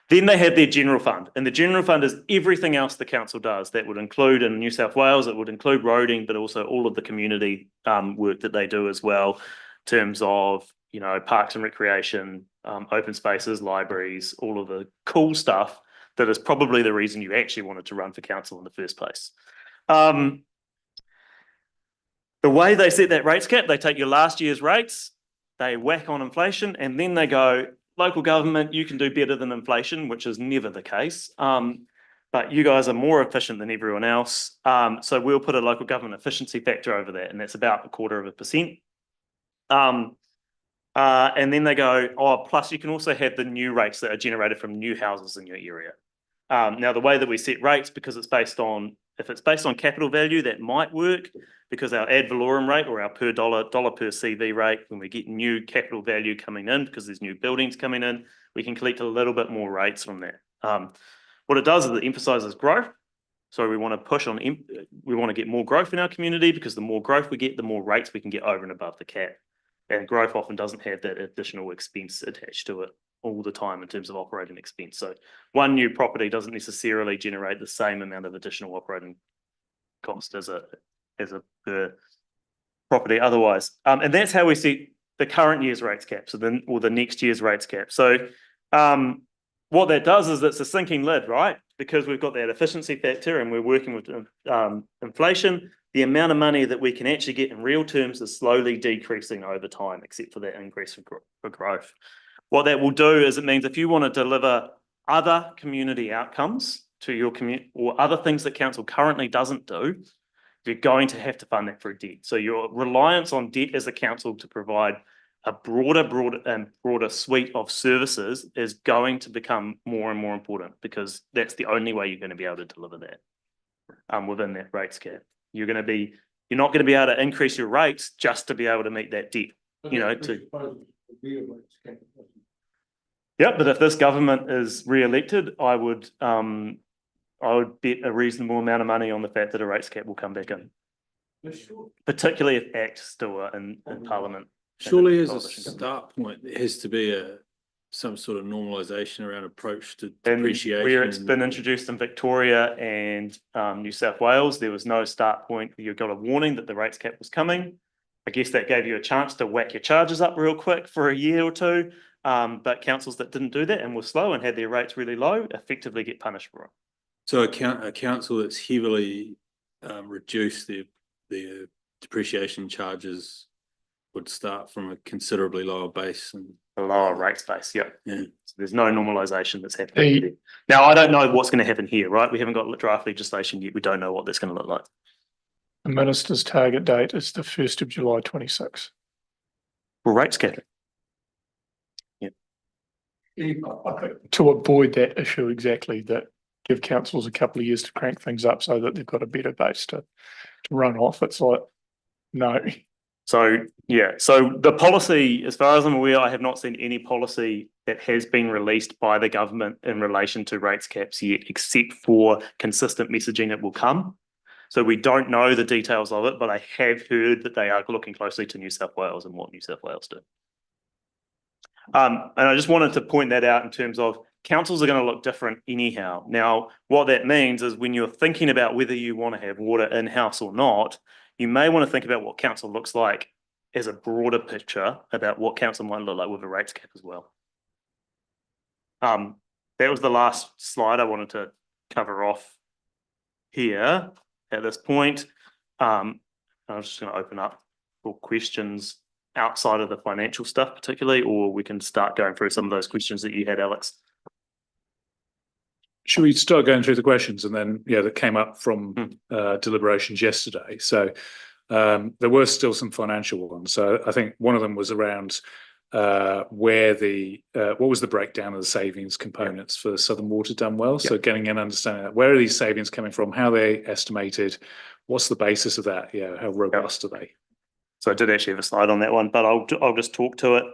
D: they have their general fund, and the general fund is everything else the council does. That would include, in New South Wales, it would include roading, but also all of the community work that they do as well, in terms of, you know, parks and recreation, open spaces, libraries, all of the cool stuff that is probably the reason you actually wanted to run for council in the first place. The way they set that rates cap, they take your last year's rates, they whack on inflation, and then they go, local government, you can do better than inflation, which is never the case. But you guys are more efficient than everyone else. So we'll put a local government efficiency factor over that, and that's about 0.25%. And then they go, oh, plus you can also have the new rates that are generated from new houses in your area. Now, the way that we set rates, because it's based on, if it's based on capital value, that might work, because our ad valorem rate, or our per dollar per CV rate, when we get new capital value coming in, because there's new buildings coming in, we can collect a little bit more rates from that. What it does is it emphasizes growth. So we want to push on, we want to get more growth in our community, because the more growth we get, the more rates we can get over and above the cap. And growth often doesn't have that additional expense attached to it all the time in terms of operating expense. So one new property doesn't necessarily generate the same amount of additional operating cost as a per property otherwise. And that's how we see the current year's rates cap, so then, or the next year's rates cap. So what that does is it's a sinking lid, right? Because we've got that efficiency factor and we're working with inflation. The amount of money that we can actually get in real terms is slowly decreasing over time, except for that increase for growth. What that will do is it means if you want to deliver other community outcomes to your community, or other things that council currently doesn't do, you're going to have to fund that through debt. So your reliance on debt as a council to provide a broader suite of services is going to become more and more important, because that's the only way you're going to be able to deliver that within that rates cap. You're not going to be able to increase your rates just to be able to meet that debt. You know, yeah, but if this government is re-elected, I would bet a reasonable amount of money on the fact that a rates cap will come back in, particularly if acts still are in Parliament.
F: Surely, as a start point, there has to be some sort of normalisation around approach to depreciation.
D: Where it's been introduced in Victoria and New South Wales, there was no start point. You got a warning that the rates cap was coming. I guess that gave you a chance to whack your charges up real quick for a year or two. But councils that didn't do that and were slow and had their rates really low effectively get punished for it.
F: So a council that's heavily reduced their depreciation charges would start from a considerably lower base and
D: a lower rates base, yeah.
F: Yeah.
D: So there's no normalisation that's happening. Now, I don't know what's going to happen here, right? We haven't got draft legislation yet. We don't know what that's going to look like.
G: The minister's target date is the 1st of July 26.
D: For rates capping.
G: To avoid that issue exactly, that give councils a couple of years to crank things up so that they've got a better base to run off. It's like, no.
D: So, yeah, so the policy, as far as I'm aware, I have not seen any policy that has been released by the government in relation to rates caps yet, except for consistent messaging it will come. So we don't know the details of it, but I have heard that they are looking closely to New South Wales and what New South Wales do. And I just wanted to point that out in terms of councils are going to look different anyhow. Now, what that means is when you're thinking about whether you want to have water in-house or not, you may want to think about what council looks like as a broader picture about what council might look like with a rates cap as well. That was the last slide I wanted to cover off here at this point. I'm just going to open up for questions outside of the financial stuff particularly, or we can start going through some of those questions that you had, Alex.
B: Should we start going through the questions and then, yeah, that came up from deliberations yesterday. So there were still some financial ones. So I think one of them was around where what was the breakdown of the savings components for Southern Water done well. So getting an understanding of where are these savings coming from, how they estimated, what's the basis of that? Yeah, how robust are they?
D: So I did actually have a slide on that one, but I'll just talk to it.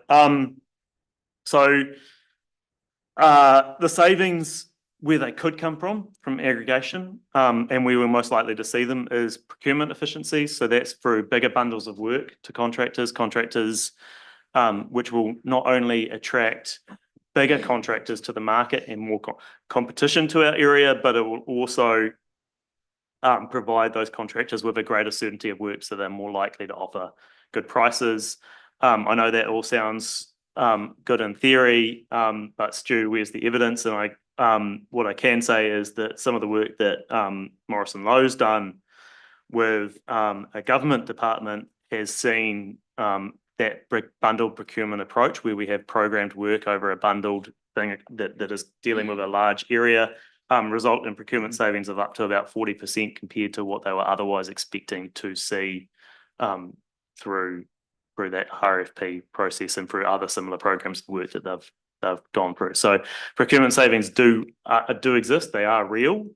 D: The savings where they could come from aggregation, and we were most likely to see them is procurement efficiencies. So that's through bigger bundles of work to contractors, which will not only attract bigger contractors to the market and more competition to our area, but it will also provide those contractors with a greater certainty of work, so they're more likely to offer good prices. I know that all sounds good in theory, but Stu, where's the evidence? And what I can say is that some of the work that Morrison Lowe's done with a government department has seen that bundled procurement approach, where we have programmed work over a bundled thing that is dealing with a large area, result in procurement savings of up to about 40% compared to what they were otherwise expecting to see through that RFP process and through other similar programs of work that they've gone through. So procurement savings do exist; they are real.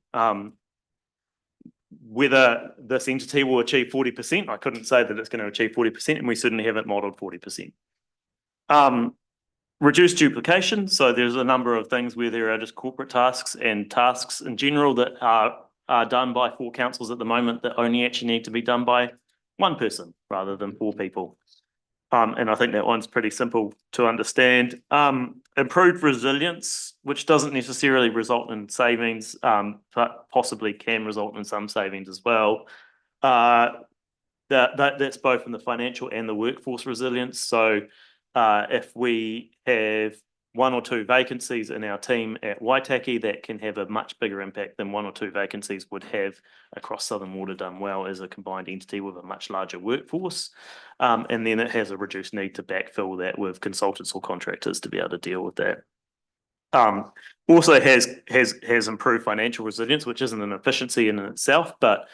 D: Whether this entity will achieve 40%, I couldn't say that it's going to achieve 40%, and we certainly haven't modelled 40%. Reduce duplication. So there's a number of things where there are just corporate tasks and tasks in general that are done by 4 councils at the moment that only actually need to be done by 1 person rather than 4 people. And I think that one's pretty simple to understand. Improved resilience, which doesn't necessarily result in savings, but possibly can result in some savings as well. That's both in the financial and the workforce resilience. So if we have 1 or 2 vacancies in our team at Waitaki, that can have a much bigger impact than 1 or 2 vacancies would have across Southern Water done well as a combined entity with a much larger workforce. And then it has a reduced need to backfill that with consultants or contractors to be able to deal with that. Also has improved financial resilience, which isn't an efficiency in itself, but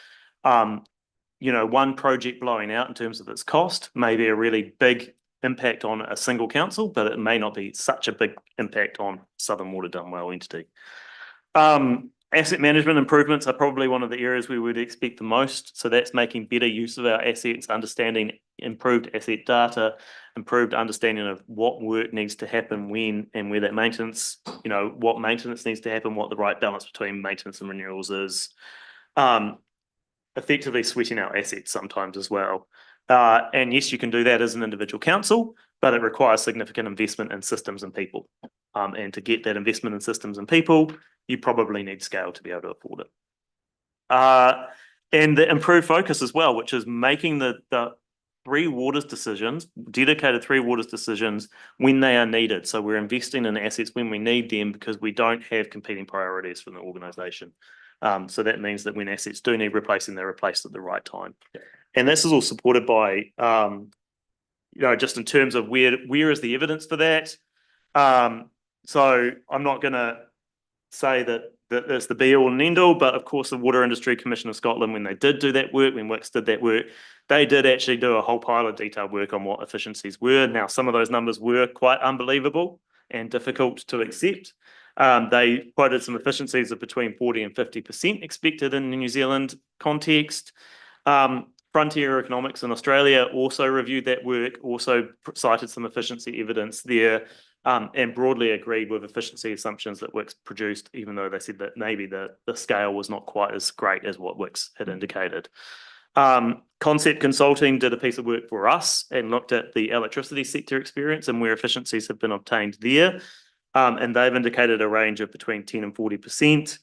D: one project blowing out in terms of its cost may be a really big impact on a single council, but it may not be such a big impact on Southern Water done well entity. Asset management improvements are probably one of the areas we would expect the most. So that's making better use of our assets, understanding improved asset data, improved understanding of what work needs to happen when and where that maintenance, what maintenance needs to happen, what the right balance between maintenance and renewals is. Effectively sweating our assets sometimes as well. And yes, you can do that as an individual council, but it requires significant investment in systems and people. And to get that investment in systems and people, you probably need scale to be able to afford it. And the improved focus as well, which is making the 3 waters decisions, dedicated 3 waters decisions when they are needed. So we're investing in assets when we need them because we don't have competing priorities from the organisation. So that means that when assets do need replacing, they're replaced at the right time. And this is all supported by, just in terms of where is the evidence for that. So I'm not going to say that it's the be all and end all, but of course the Water Industry Commission of Scotland, when they did do that work, when Wix did that work, they did actually do a whole pile of detailed work on what efficiencies were. Now, some of those numbers were quite unbelievable and difficult to accept. They quoted some efficiencies of between 40 and 50% expected in the New Zealand context. Frontier Economics in Australia also reviewed that work, also cited some efficiency evidence there, and broadly agreed with efficiency assumptions that Wix produced, even though they said that maybe the scale was not quite as great as what Wix had indicated. Concept Consulting did a piece of work for us and looked at the electricity sector experience and where efficiencies have been obtained there. And they've indicated a range of between 10 and 40%.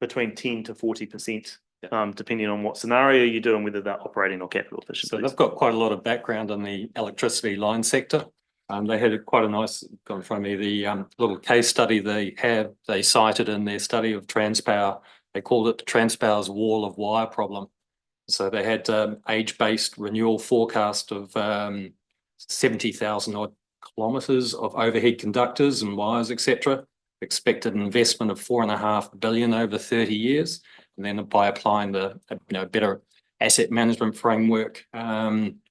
D: Between 10 to 40% depending on what scenario you're doing, whether they're operating or capital
H: So
D: efficiencies.
H: they've got quite a lot of background in the electricity line sector. They had quite a nice, got in front of me, the little case study they cited in their study of Transpower. They called it Transpower's wall of wire problem. So they had age-based renewal forecast of 70,000 odd kilometres of overhead conductors and wires, etc. Expected investment of $4.5 billion over 30 years. And then by applying the better asset management framework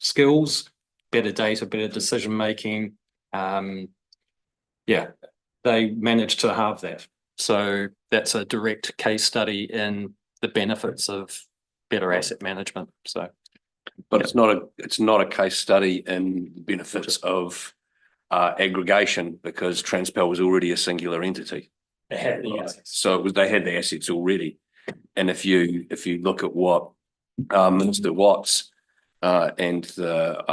H: skills, better data, better decision making, they managed to halve that. So that's a direct case study in the benefits of better asset management. So,
C: but it's not a case study in the benefits of aggregation, because Transpower was already a singular entity.
H: they had the assets.
C: So they had the assets already. And if you look at what Minister Watts and the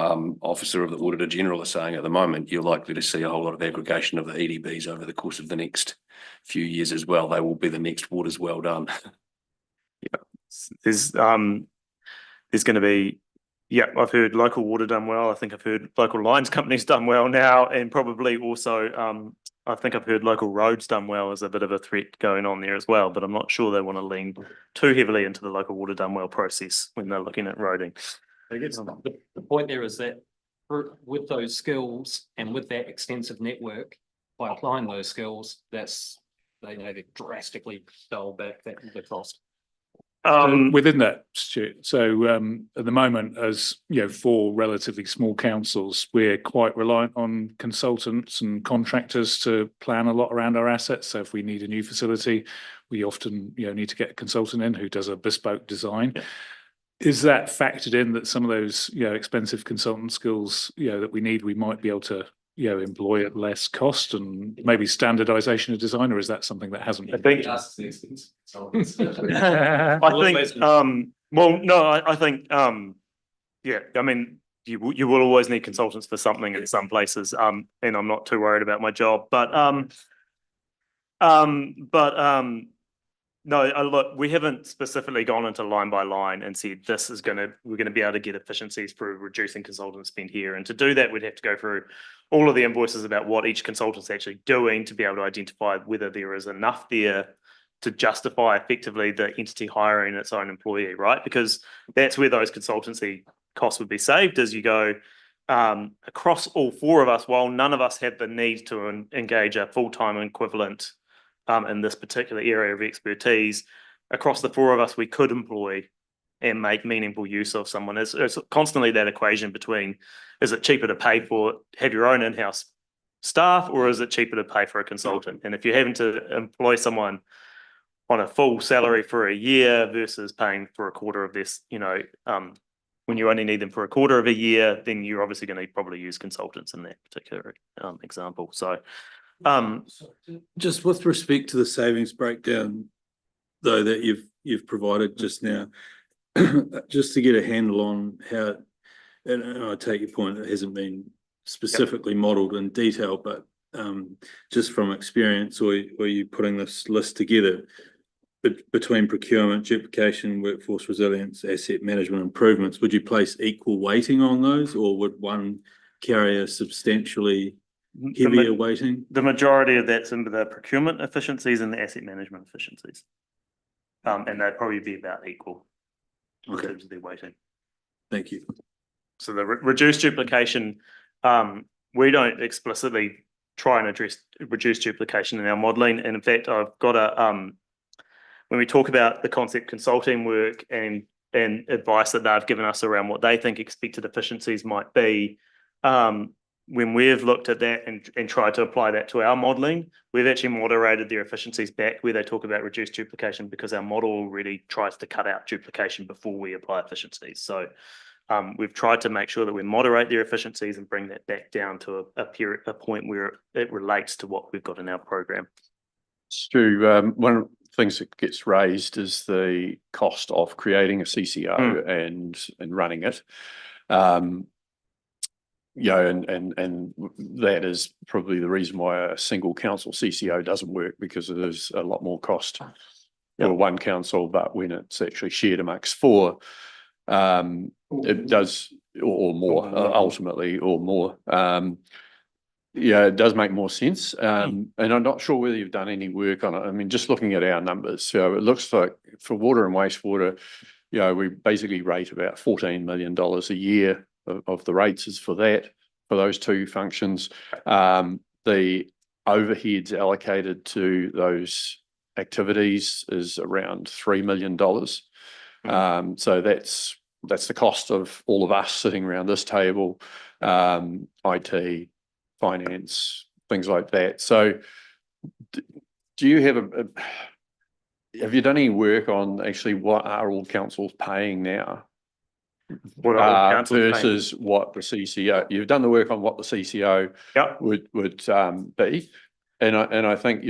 C: Officer of the Auditor General are saying at the moment, you're likely to see a whole lot of aggregation of the EDBs over the course of the next few years as well. They will be the next waters well done.
D: There's going to be, I've heard local water done well. I think I've heard local lines companies done well now, and probably also I think I've heard local roads done well as a bit of a threat going on there as well. But I'm not sure they want to lean too heavily into the local water done well process when they're looking at roading.
H: I guess the point there is that with those skills and with that extensive network, by applying those skills, they drastically dial back the cost.
B: Within that, Stuart, so at the moment, as you know, for relatively small councils, we're quite reliant on consultants and contractors to plan a lot around our assets. So if we need a new facility, we often need to get a consultant in who does a bespoke design.
D: Yeah.
B: Is that factored in, that some of those expensive consultant skills that we need, we might be able to employ at less cost, and maybe standardization of design, or is that something that hasn't been?
D: I think I mean, you will always need consultants for something in some places, and I'm not too worried about my job, but no, look, we haven't specifically gone into line by line and said we're gonna be able to get efficiencies through reducing consultant spend here. And to do that, we'd have to go through all of the invoices about what each consultant's actually doing to be able to identify whether there is enough there to justify effectively the entity hiring its own employee, right? Because that's where those consultancy costs would be saved, as you go across all four of us. While none of us have the need to engage a full-time equivalent in this particular area of expertise, across the four of us, we could employ and make meaningful use of someone. It's constantly that equation between, is it cheaper to have your own in-house staff, or is it cheaper to pay for a consultant? And if you're having to employ someone on a full salary for a year versus paying for a quarter of this, when you only need them for a quarter of a year, then you're obviously going to probably use consultants in that particular example. So
F: just with respect to the savings breakdown, though, that you've provided just now, just to get a handle on how, and I take your point, it hasn't been specifically modelled in detail, but just from experience, or you putting this list together between procurement, duplication, workforce resilience, asset management improvements, would you place equal weighting on those, or would one carry a substantially heavier weighting?
D: The majority of that's in the procurement efficiencies and the asset management efficiencies. And they'd probably be about equal in terms of their weighting.
F: Thank you.
D: So the reduced duplication, we don't explicitly try and address reduced duplication in our modelling. And in fact, I've got when we talk about the concept consulting work and advice that they've given us around what they think expected efficiencies might be, when we've looked at that and tried to apply that to our modelling, we've actually moderated their efficiencies back where they talk about reduced duplication, because our model really tries to cut out duplication before we apply efficiencies. So we've tried to make sure that we moderate their efficiencies and bring that back down to a point where it relates to what we've got in our program.
A: Stu, one of the things that gets raised is the cost of creating a CCO and running it. And that is probably the reason why a single council CCO doesn't work, because there's a lot more cost
D: Yep.
A: or one council, but when it's actually shared amongst four, it does, or more, ultimately, or more. Yeah, it does make more sense. And I'm not sure whether you've done any work on it. I mean, just looking at our numbers, so it looks like for water and wastewater, you know, we basically rate about $14 million a year of the rates is for that, for those two functions. The overheads allocated to those activities is around $3 million. So that's the cost of all of us sitting around this table, IT, finance, things like that. So do you have you done any work on actually what are all councils paying now?
D: What are all councils paying?
A: Versus what the CCO, you've done the work on what the CCO
D: Yep.
A: would be. And I think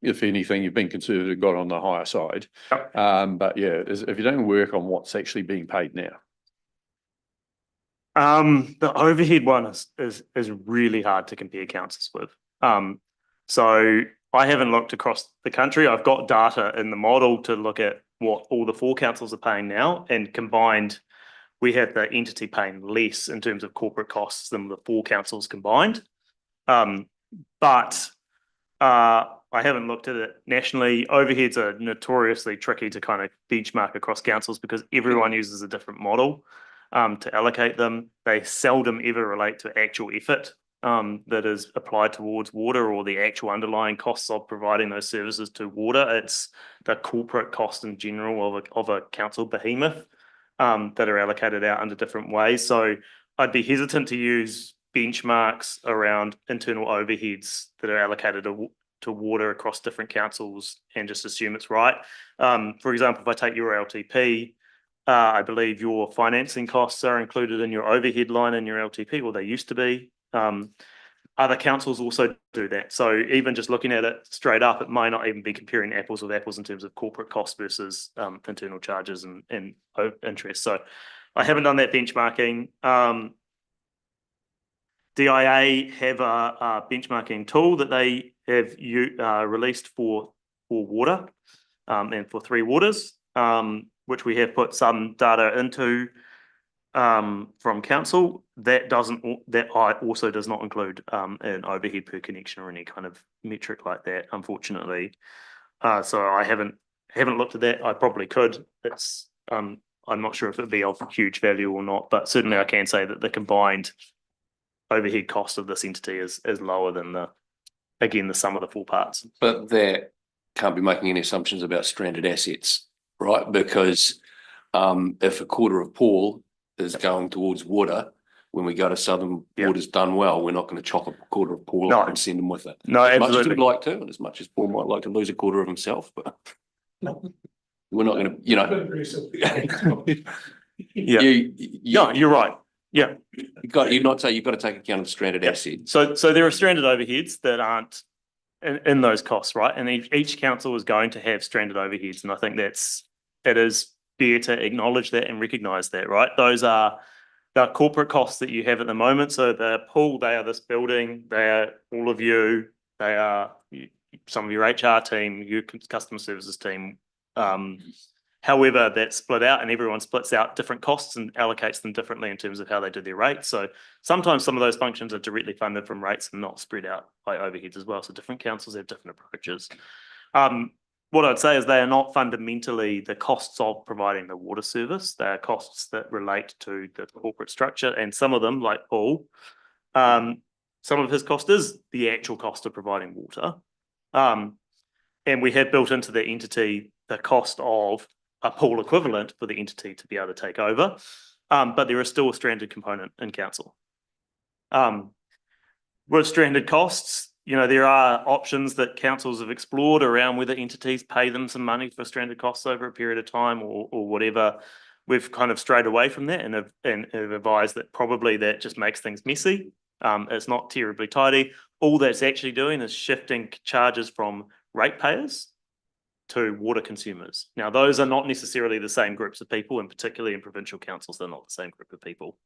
A: if anything, you've been conservative, got on the higher side.
D: Yep.
A: But yeah, have you done work on what's actually being paid now?
D: The overhead one is really hard to compare councils with. So I haven't looked across the country. I've got data in the model to look at what all the four councils are paying now, and combined, we have the entity paying less in terms of corporate costs than the four councils combined. But I haven't looked at it nationally. Overheads are notoriously tricky to kind of benchmark across councils because everyone uses a different model to allocate them. They seldom ever relate to actual effort that is applied towards water or the actual underlying costs of providing those services to water. It's the corporate cost in general of a council behemoth that are allocated out under different ways. So I'd be hesitant to use benchmarks around internal overheads that are allocated to water across different councils and just assume it's right. For example, if I take your LTP, I believe your financing costs are included in your overhead line in your LTP, or they used to be. Other councils also do that. So even just looking at it straight up, it might not even be comparing apples with apples in terms of corporate costs versus internal charges and interest. So I haven't done that benchmarking. DIA have a benchmarking tool that they have released for water and for three waters, which we have put some data into from council. That also does not include an overhead per connection or any kind of metric like that, unfortunately. So I haven't looked at that. I probably could. It's I'm not sure if it'd be of huge value or not, but certainly I can say that the combined overhead cost of this entity is lower than the sum of the four parts.
C: But that can't be making any assumptions about stranded assets, right? Because if a quarter of Paul is going towards water, when we go to Southern Water's done well, we're not going to chop a quarter of Paul off and send him with it.
D: No,
C: as
D: absolutely.
C: much as we'd like to, and as much as Paul might like to lose a quarter of himself, but we're not going to, you know.
D: Yeah. No, you're right. Yeah.
C: You've got to take account of stranded assets.
D: So there are stranded overheads that aren't in those costs, right? And each council is going to have stranded overheads, and I think it is fair to acknowledge that and recognise that, right? Those are the corporate costs that you have at the moment. So the pool, they are this building, they are all of you, they are some of your HR team, your customer services team. However, that's split out and everyone splits out different costs and allocates them differently in terms of how they do their rates. So sometimes some of those functions are directly funded from rates and not spread out by overheads as well. So different councils have different approaches. What I'd say is they are not fundamentally the costs of providing the water service. They are costs that relate to the corporate structure, and some of them, like Paul, some of his cost is the actual cost of providing water. And we have built into the entity the cost of a pool equivalent for the entity to be able to take over. But there is still a stranded component in council. With stranded costs, you know, there are options that councils have explored around whether entities pay them some money for stranded costs over a period of time or whatever. We've kind of strayed away from that and have advised that probably that just makes things messy. It's not terribly tidy. All that's actually doing is shifting charges from ratepayers to water consumers. Now, those are not necessarily the same groups of people, and particularly in provincial councils, they're not the same group of people.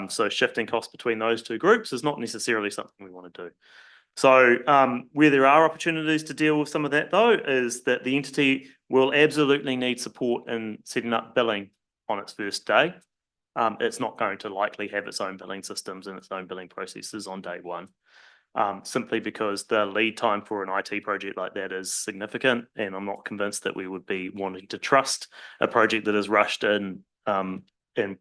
D: So shifting costs between those two groups is not necessarily something we want to do. So where there are opportunities to deal with some of that though, is that the entity will absolutely need support in setting up billing on its first day. It's not going to likely have its own billing systems and its own billing processes on day one. Simply because the lead time for an IT project like that is significant, and I'm not convinced that we would be wanting to trust a project that is rushed in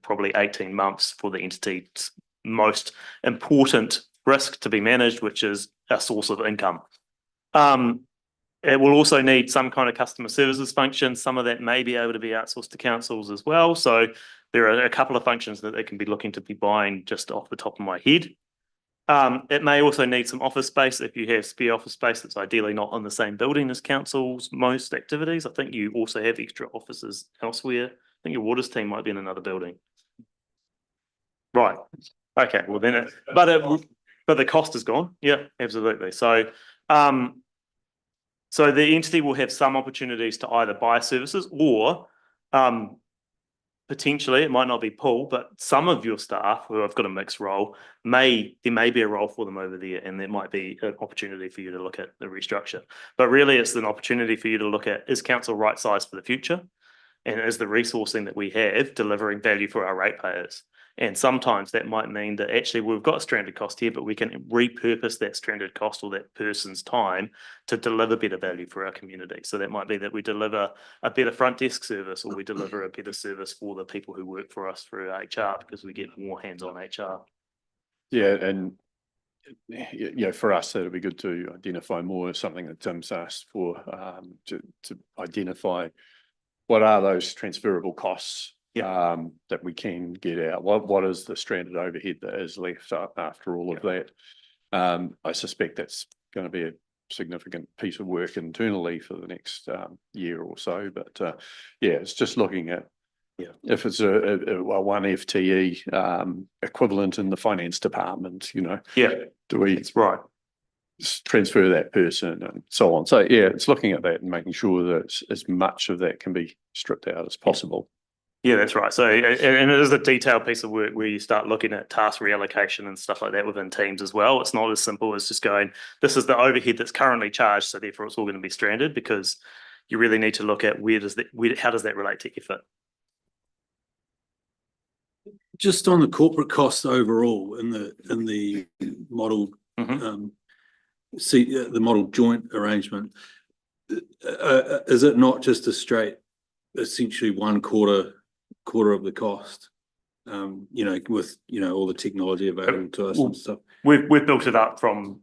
D: probably 18 months for the entity's most important risk to be managed, which is a source of income. It will also need some kind of customer services function. Some of that may be able to be outsourced to councils as well. So there are a couple of functions that they can be looking to be buying just off the top of my head. It may also need some office space. If you have spare office space that's ideally not on the same building as council's most activities. I think you also have extra offices elsewhere. I think your waters team might be in another building. Right. Okay. Well then, but the cost is gone. Yeah, absolutely. So, so the entity will have some opportunities to either buy services or, potentially, it might not be Paul, but some of your staff who have got a mixed role, there may be a role for them over there, and there might be an opportunity for you to look at the restructure. But really, it's an opportunity for you to look at, is council right sized for the future? And is the resourcing that we have delivering value for our ratepayers? And sometimes that might mean that actually we've got a stranded cost here, but we can repurpose that stranded cost or that person's time to deliver better value for our community. So that might be that we deliver a better front desk service, or we deliver a better service for the people who work for us through HR, because we get more hands on HR.
A: Yeah, and for us, that'd be good to identify more, something that Tim's asked for, to identify what are those transferable costs that we can get out. What is the stranded overhead that is left after all of that? I suspect that's going to be a significant piece of work internally for the next year or so. But it's just looking at if it's a one FTE equivalent in the finance department, do we?
D: That's right.
A: Transfer that person and so on. So it's looking at that and making sure that as much of that can be stripped out as possible.
D: Yeah, that's right. So, and it is a detailed piece of work where you start looking at task reallocation and stuff like that within teams as well. It's not as simple as just going, this is the overhead that's currently charged, so therefore it's all going to be stranded, because you really need to look at how does that relate to effort?
F: Just on the corporate costs overall in the model, the model joint arrangement, is it not just a straight, essentially 1/4 of the cost? With all the technology available to us and stuff.
D: We've built it up from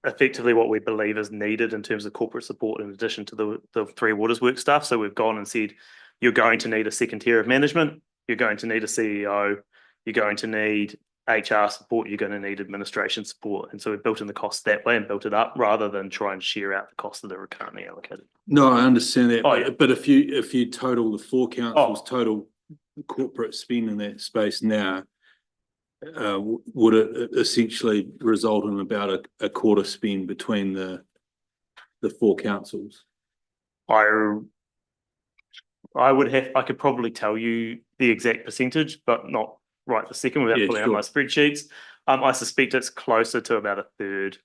D: effectively what we believe is needed in terms of corporate support, in addition to the Three Waters work staff. So we've gone and said, you're going to need a second tier of management, you're going to need a CEO, you're going to need HR support, you're going to need administration support. And so we've built in the costs that way and built it up, rather than try and share out the costs that are currently allocated.
F: No, I understand that.
D: Oh,
F: but if you total the four councils, total corporate spend in that space now, would it essentially result in about a quarter spend between the four councils?
D: I could probably tell you the exact percentage, but not right this second without pulling out my spreadsheets. I suspect it's closer to about a third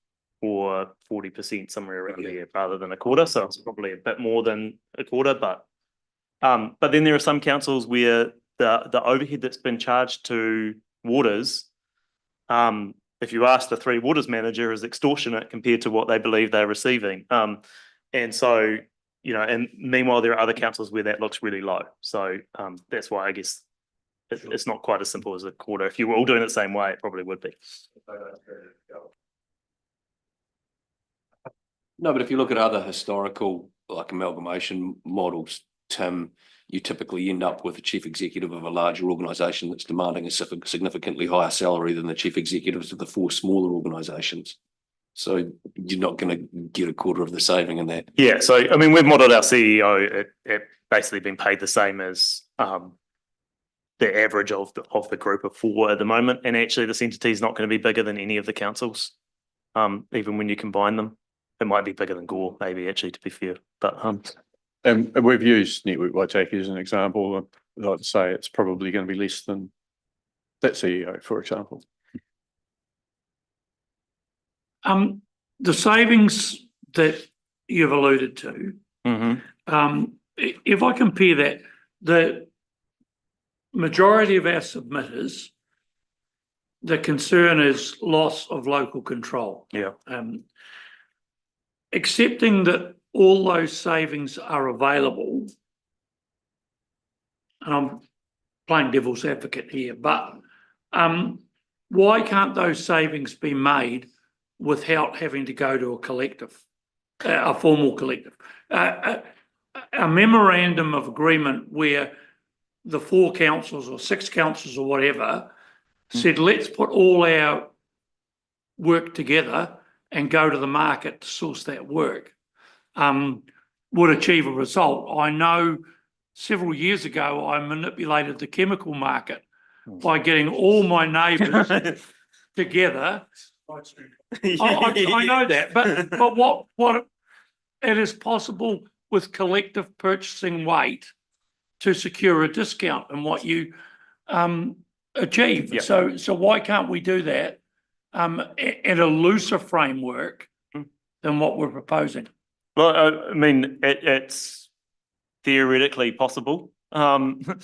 D: or 40%, somewhere around there, rather than a quarter. So it's probably a bit more than a quarter, but then there are some councils where the overhead that's been charged to waters, if you ask the Three Waters manager, is extortionate compared to what they believe they're receiving. And so, and meanwhile, there are other councils where that looks really low. So that's why I guess it's not quite as simple as a quarter. If you were all doing it the same way, it probably would be.
C: No, but if you look at other historical amalgamation models, Tim, you typically end up with a chief executive of a larger organisation that's demanding a significantly higher salary than the chief executives of the four smaller organisations. So you're not going to get a quarter of the saving in that.
D: Yeah, so I mean, we've modelled our CEO at basically being paid the same as the average of the group of four at the moment, and actually this entity is not going to be bigger than any of the councils, even when you combine them. It might be bigger than Gore, maybe, actually, to be fair. But
A: and we've used Network Waitaki as an example. I'd say it's probably going to be less than that CEO, for example.
E: The savings that you've alluded to, if I compare that, the majority of our submitters, the concern is loss of local control.
D: Yeah.
E: Accepting that all those savings are available, and I'm playing devil's advocate here, but why can't those savings be made without having to go to a collective, a formal collective? A memorandum of agreement where the 4 councils or 6 councils or whatever said, let's put all our work together and go to the market to source that work, would achieve a result. I know several years ago, I manipulated the chemical market by getting all my neighbours together. I know that, but what it is possible with collective purchasing weight to secure a discount in what you achieve.
D: Yeah.
E: So why can't we do that at a looser framework than what we're proposing?
D: Well, I mean, it's theoretically possible. But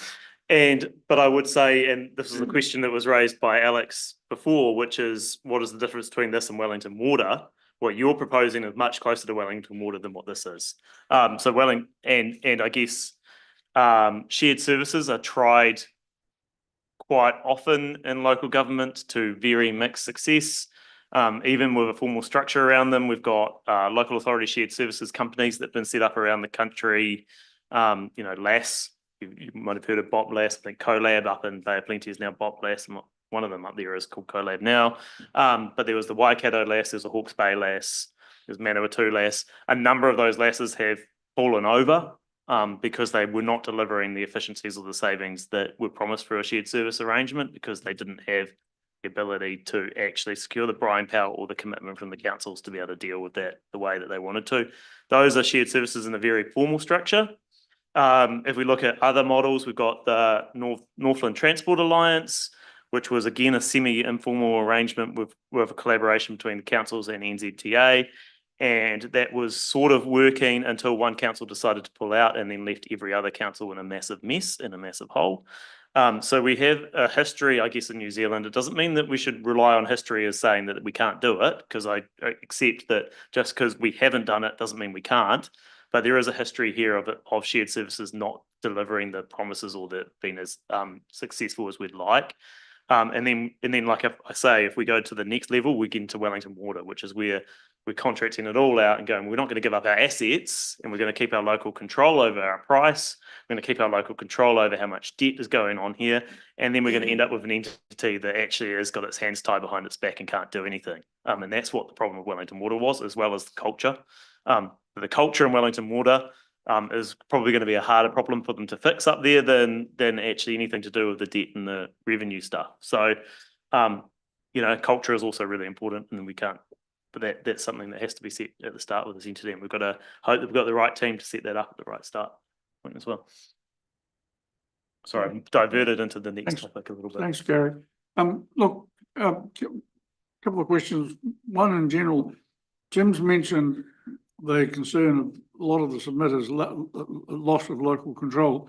D: I would say, and this is a question that was raised by Alex before, which is what is the difference between this and Wellington Water? What you're proposing is much closer to Wellington Water than what this is. So and I guess shared services are tried quite often in local government to very mixed success. Even with a formal structure around them, we've got local authority shared services companies that have been set up around the country. LAS, you might have heard of Bop LAS. I think CoLab up in Bay of Plenty is now Bop LAS. One of them up there is called CoLab now. But there was the Waikato LAS, there's a Hawke's Bay LAS, there's Manawatu LAS. A number of those LASs have fallen over because they were not delivering the efficiencies or the savings that were promised for a shared service arrangement because they didn't have the ability to actually secure the buying power or the commitment from the councils to be able to deal with that the way that they wanted to. Those are shared services in a very formal structure. If we look at other models, we've got the Northland Transport Alliance, which was again a semi-informal arrangement with a collaboration between the councils and NZTA. And that was sort of working until one council decided to pull out and then left every other council in a massive mess, in a massive hole. So we have a history, I guess, in New Zealand. It doesn't mean that we should rely on history as saying that we can't do it, because I accept that just because we haven't done it doesn't mean we can't. But there is a history here of shared services not delivering the promises or that being as successful as we'd like. And then, like I say, if we go to the next level, we get into Wellington Water, which is where we're contracting it all out and going, we're not going to give up our assets and we're going to keep our local control over our price. We're going to keep our local control over how much debt is going on here. And then we're going to end up with an entity that actually has got its hands tied behind its back and can't do anything. And that's what the problem with Wellington Water was, as well as the culture. The culture in Wellington Water is probably going to be a harder problem for them to fix up there than actually anything to do with the debt and the revenue stuff. So, culture is also really important, and we can't. But that's something that has to be set at the start with this entity, and we've got to hope that we've got the right team to set that up at the right start point as well. Sorry, I'm diverted into the next topic a little bit.
I: Thanks, Gary. Look, couple of questions. One in general, Jim's mentioned the concern of a lot of the submitters, loss of local control.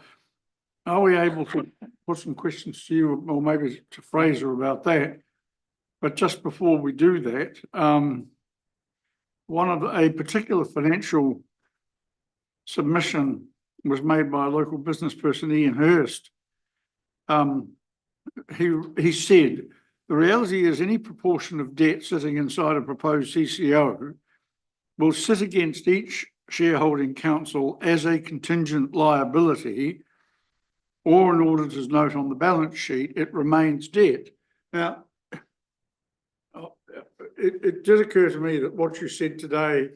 I: Are we able to put some questions to you, or maybe to Fraser about that? But just before we do that, a particular financial submission was made by a local business person, Ian Hurst. He said, the reality is any proportion of debt sitting inside a proposed CCO will sit against each shareholding council as a contingent liability, or an auditor's note on the balance sheet, it remains debt. Now, it did occur to me that what you said today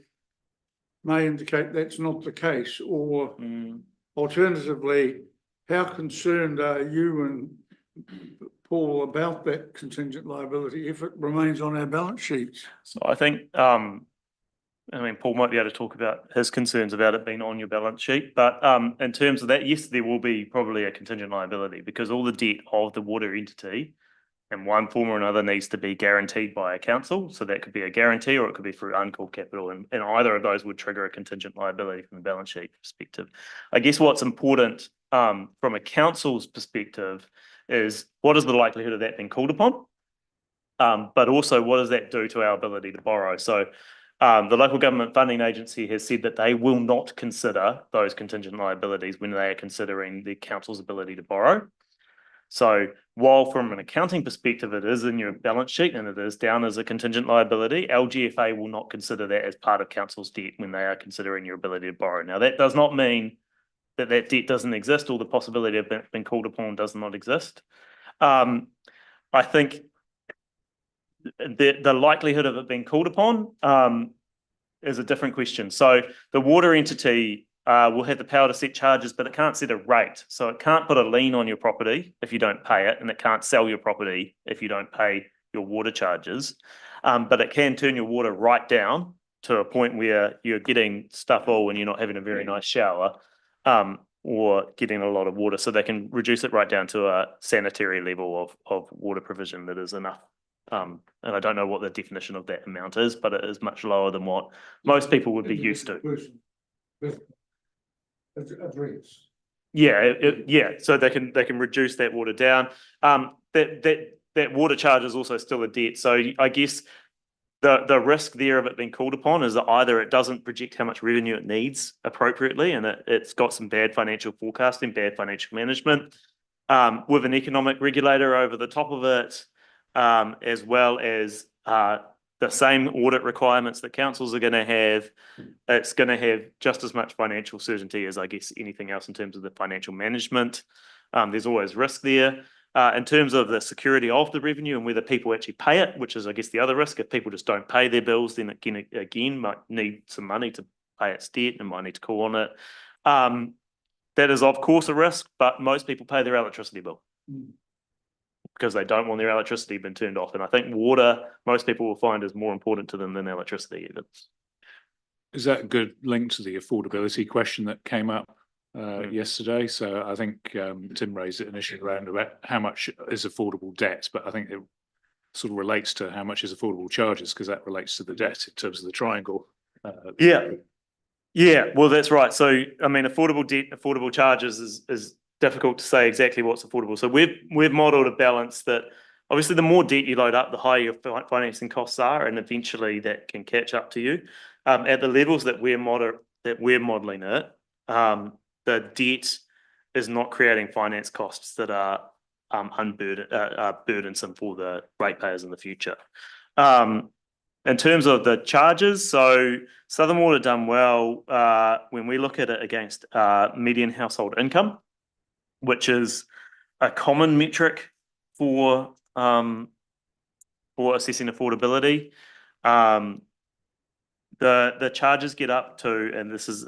I: may indicate that's not the case, or alternatively, how concerned are you and Paul about that contingent liability if it remains on our balance sheets?
D: So I think, Paul might be able to talk about his concerns about it being on your balance sheet, but in terms of that, yes, there will be probably a contingent liability because all the debt of the water entity in one form or another needs to be guaranteed by a council. So that could be a guarantee or it could be through uncalled capital, and either of those would trigger a contingent liability from the balance sheet perspective. I guess what's important from a council's perspective is what is the likelihood of that being called upon? But also what does that do to our ability to borrow? So the local government funding agency has said that they will not consider those contingent liabilities when they are considering the council's ability to borrow. So while from an accounting perspective, it is in your balance sheet and it is down as a contingent liability, LGFA will not consider that as part of council's debt when they are considering your ability to borrow. Now, that does not mean that that debt doesn't exist or the possibility of being called upon does not exist. I think the likelihood of it being called upon is a different question. So the water entity will have the power to set charges, but it can't set a rate. So it can't put a lien on your property if you don't pay it, and it can't sell your property if you don't pay your water charges. But it can turn your water right down to a point where you're getting stuff all when you're not having a very nice shower, or getting a lot of water. So they can reduce it right down to a sanitary level of water provision that is enough. And I don't know what the definition of that amount is, but it is much lower than what most people would be used to. Yeah, so they can reduce that water down. That water charge is also still a debt. So I guess the risk there of it being called upon is that either it doesn't project how much revenue it needs appropriately, and it's got some bad financial forecasting, bad financial management, with an economic regulator over the top of it, as well as the same audit requirements that councils are going to have. It's going to have just as much financial certainty as, I guess, anything else in terms of the financial management. There's always risk there. In terms of the security of the revenue and whether people actually pay it, which is, I guess, the other risk. If people just don't pay their bills, then it again might need some money to pay its debt and might need to call on it. That is, of course, a risk, but most people pay their electricity bill because they don't want their electricity being turned off. And I think water, most people will find, is more important to them than electricity even.
B: Is that a good link to the affordability question that came up yesterday? So I think Tim raised an issue around about how much is affordable debt, but I think it sort of relates to how much is affordable charges, because that relates to the debt in terms of the triangle.
D: Yeah, well, that's right. So, I mean, affordable debt, affordable charges is difficult to say exactly what's affordable. So we've modelled a balance that obviously the more debt you load up, the higher your financing costs are, and eventually that can catch up to you. At the levels that we're modelling it, the debt is not creating finance costs that are burdensome for the ratepayers in the future. In terms of the charges, so Southern Water done well when we look at it against median household income, which is a common metric for assessing affordability. The charges get up to, and this is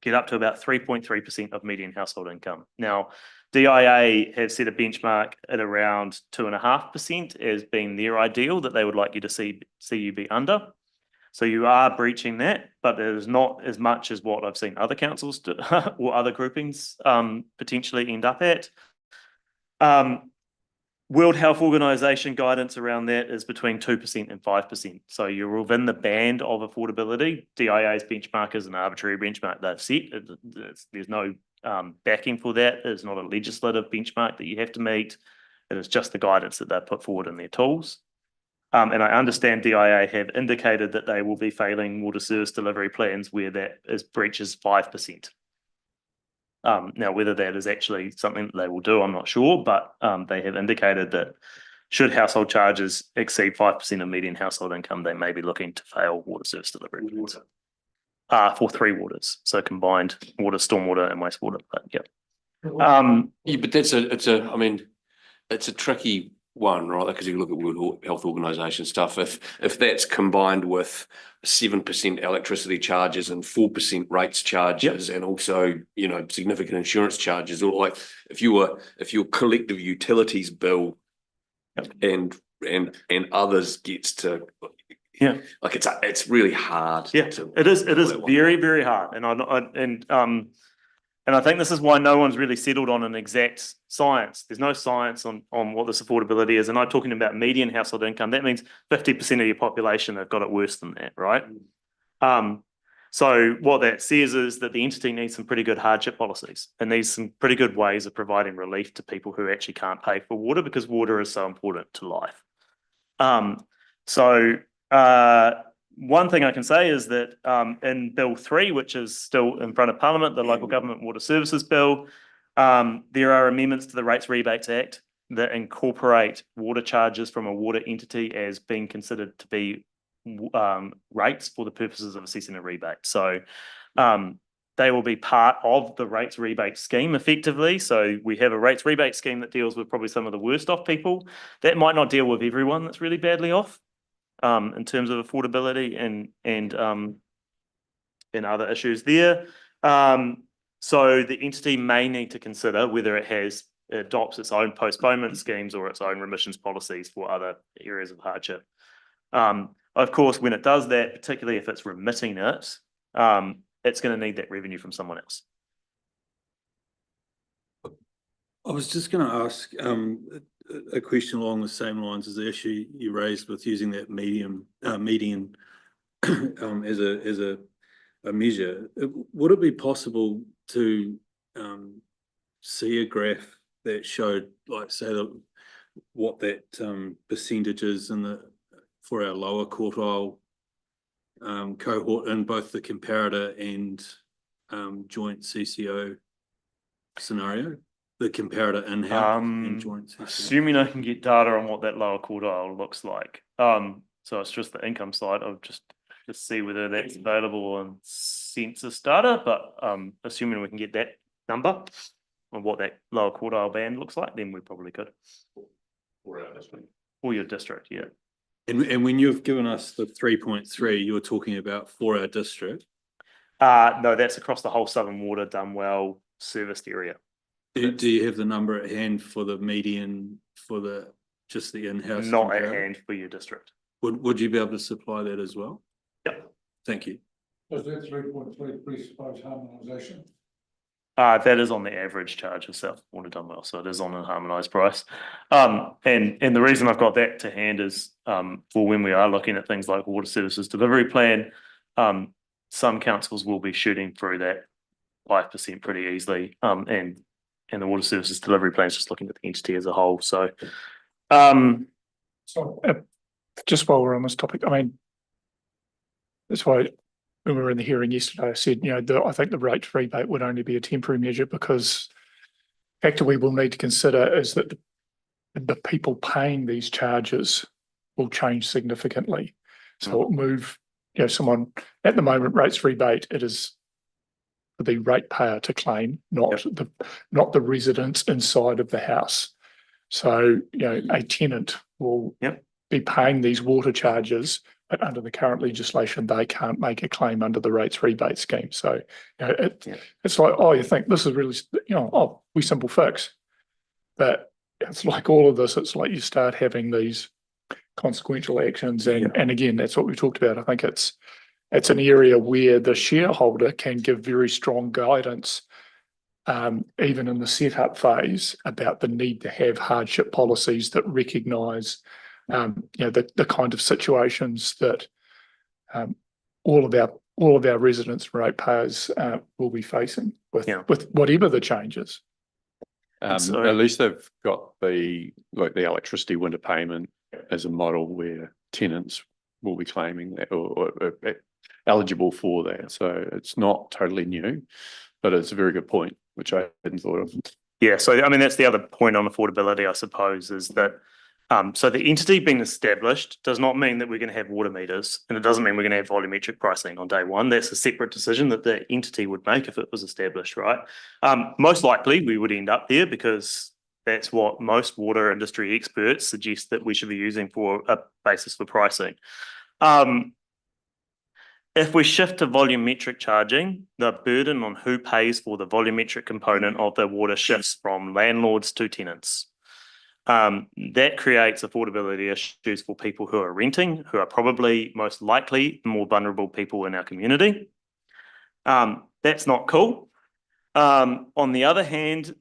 D: get up to about 3.3% of median household income. Now, DIA have set a benchmark at around 2.5% as being their ideal that they would like you to see you be under. So you are breaching that, but it is not as much as what I've seen other councils do, or other groupings potentially end up at. World Health Organization guidance around that is between 2% and 5%. So you're within the band of affordability. DIA's benchmark is an arbitrary benchmark they've set. There's no backing for that. It's not a legislative benchmark that you have to meet. It is just the guidance that they've put forward in their tools. And I understand DIA have indicated that they will be failing water service delivery plans where that breaches 5%. Now, whether that is actually something that they will do, I'm not sure, but they have indicated that should household charges exceed 5% of median household income, they may be looking to fail water service delivery plans. For 3 waters, so combined water, stormwater, and wastewater. But yeah,
C: but it's a tricky one, right? Because you look at World Health Organization stuff. If that's combined with 7% electricity charges and 4% rates charges, and also significant insurance charges, or like if your collective utilities bill and others gets to like it's really hard.
D: It is very, very hard, and And I think this is why no one's really settled on an exact science. There's no science on what this affordability is. And I'm talking about median household income. That means 50% of your population have got it worse than that, right? So what that says is that the entity needs some pretty good hardship policies and needs some pretty good ways of providing relief to people who actually can't pay for water, because water is so important to life. One thing I can say is that in Bill 3, which is still in front of Parliament, the Local Government Water Services Bill, there are amendments to the Rates Rebates Act that incorporate water charges from a water entity as being considered to be rates for the purposes of assessing a rebate. So they will be part of the rates rebate scheme effectively. So we have a rates rebate scheme that deals with probably some of the worst off people. That might not deal with everyone that's really badly off in terms of affordability and other issues there. So the entity may need to consider whether it adopts its own postponement schemes or its own remissions policies for other areas of hardship. Of course, when it does that, particularly if it's remitting it, it's going to need that revenue from someone else.
F: I was just going to ask a question along the same lines as the issue you raised with using that median as a measure. Would it be possible to see a graph that showed, like, say, what that percentage is for our lower quartile cohort in both the comparator and joint CCO scenario? The comparator in-house and joint CCO.
D: Assuming I can get data on what that lower quartile looks like. So it's just the income side. I'll just see whether that's available on census data, but assuming we can get that number on what that lower quartile band looks like, then we probably could.
C: For our district.
D: For your district, yeah.
F: And when you've given us the 3.3, you're talking about for our district?
D: No, that's across the whole Southern Water Dunwell serviced area.
F: Do you have the number at hand for the median for just the in-house?
D: Not at hand for your district.
F: Would you be able to supply that as well?
D: Yep.
F: Thank you.
I: Does that 3.3 presuppose harmonisation?
D: That is on the average charge of South Water Dunwell, so it is on a harmonised price. And the reason I've got that to hand is for when we are looking at things like Water Services Delivery Plan, some councils will be shooting through that 5% pretty easily, and the Water Services Delivery Plan is just looking at the entity as a whole. So,
G: Just while we're on this topic, I mean, that's why when we were in the hearing yesterday, I said, I think the rate rebate would only be a temporary measure, because the factor we will need to consider is that the people paying these charges will change significantly. So it'll move, someone at the moment rates rebate, it is for the ratepayer to claim, not the residents inside of the house. So, a tenant will be paying these water charges, but under the current legislation, they can't make a claim under the rates rebate scheme. So, it's like, you think this is really, we simple fix. But it's like all of this, it's like you start having these consequential actions. And again, that's what we talked about. I think it's an area where the shareholder can give very strong guidance, even in the setup phase, about the need to have hardship policies that recognise the kind of situations that all of our residents and ratepayers will be facing with whatever the changes.
A: At least they've got the electricity winter payment as a model where tenants will be claiming that or eligible for that. So it's not totally new, but it's a very good point, which I hadn't thought of.
D: Yeah, so I mean, that's the other point on affordability, I suppose, is that so the entity being established does not mean that we're going to have water meters, and it doesn't mean we're going to have volumetric pricing on day one. That's a separate decision that the entity would make if it was established, right? Most likely we would end up there, because that's what most water industry experts suggest that we should be using for a basis for pricing. If we shift to volumetric charging, the burden on who pays for the volumetric component of the water shifts from landlords to tenants. That creates affordability issues for people who are renting, who are probably most likely the more vulnerable people in our community. That's not cool. On the other hand,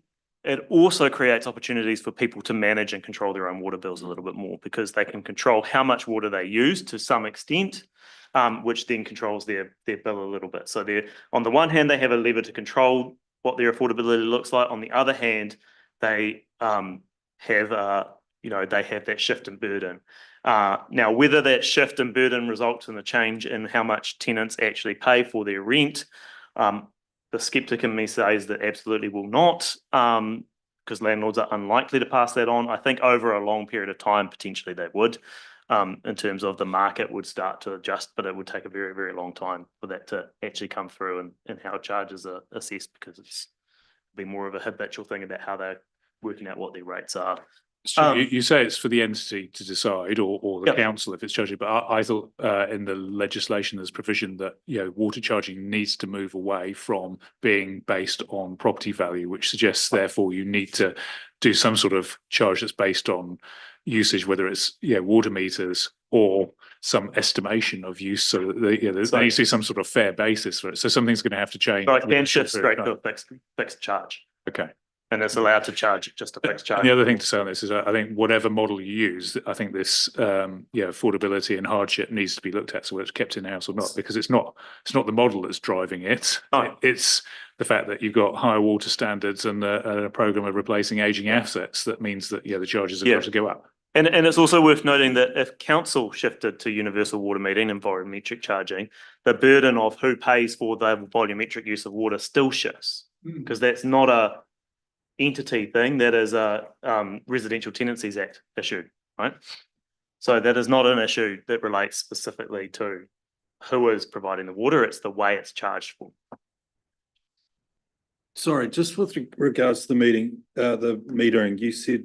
D: it also creates opportunities for people to manage and control their own water bills a little bit more, because they can control how much water they use to some extent, which then controls their bill a little bit. So they're, on the one hand, they have a lever to control what their affordability looks like. On the other hand, they have they have that shift in burden. Now, whether that shift in burden results in a change in how much tenants actually pay for their rent, the skeptic in me says that absolutely will not, because landlords are unlikely to pass that on. I think over a long period of time, potentially they would, in terms of the market would start to adjust, but it would take a very, very long time for that to actually come through and how charges are assessed, because it's be more of a habitual thing about how they're working out what their rates are.
B: So you say it's for the entity to decide, or the
D: Yep.
B: council if it's charging, but I thought in the legislation there's provision that water charging needs to move away from being based on property value, which suggests therefore you need to do some sort of charge that's based on usage, whether it's water meters or some estimation of use, so that there needs to be some sort of fair basis for it. So something's going to have to change.
D: So it can shift straight to a fixed charge.
B: Okay.
D: And it's allowed to charge just a fixed charge.
B: And the other thing to say on this is I think whatever model you use, I think this affordability and hardship needs to be looked at, so whether it's kept in house or not, because it's not the model that's driving it.
D: No.
B: It's the fact that you've got higher water standards and a program of replacing aging assets that means that the charges have got to go up.
D: And it's also worth noting that if council shifted to universal water metering and volumetric charging, the burden of who pays for the volumetric use of water still shifts, because that's not a entity thing, that is a Residential Tenancies Act issue, right? So that is not an issue that relates specifically to who is providing the water, it's the way it's charged for.
F: Sorry, just with regards to the metering, you said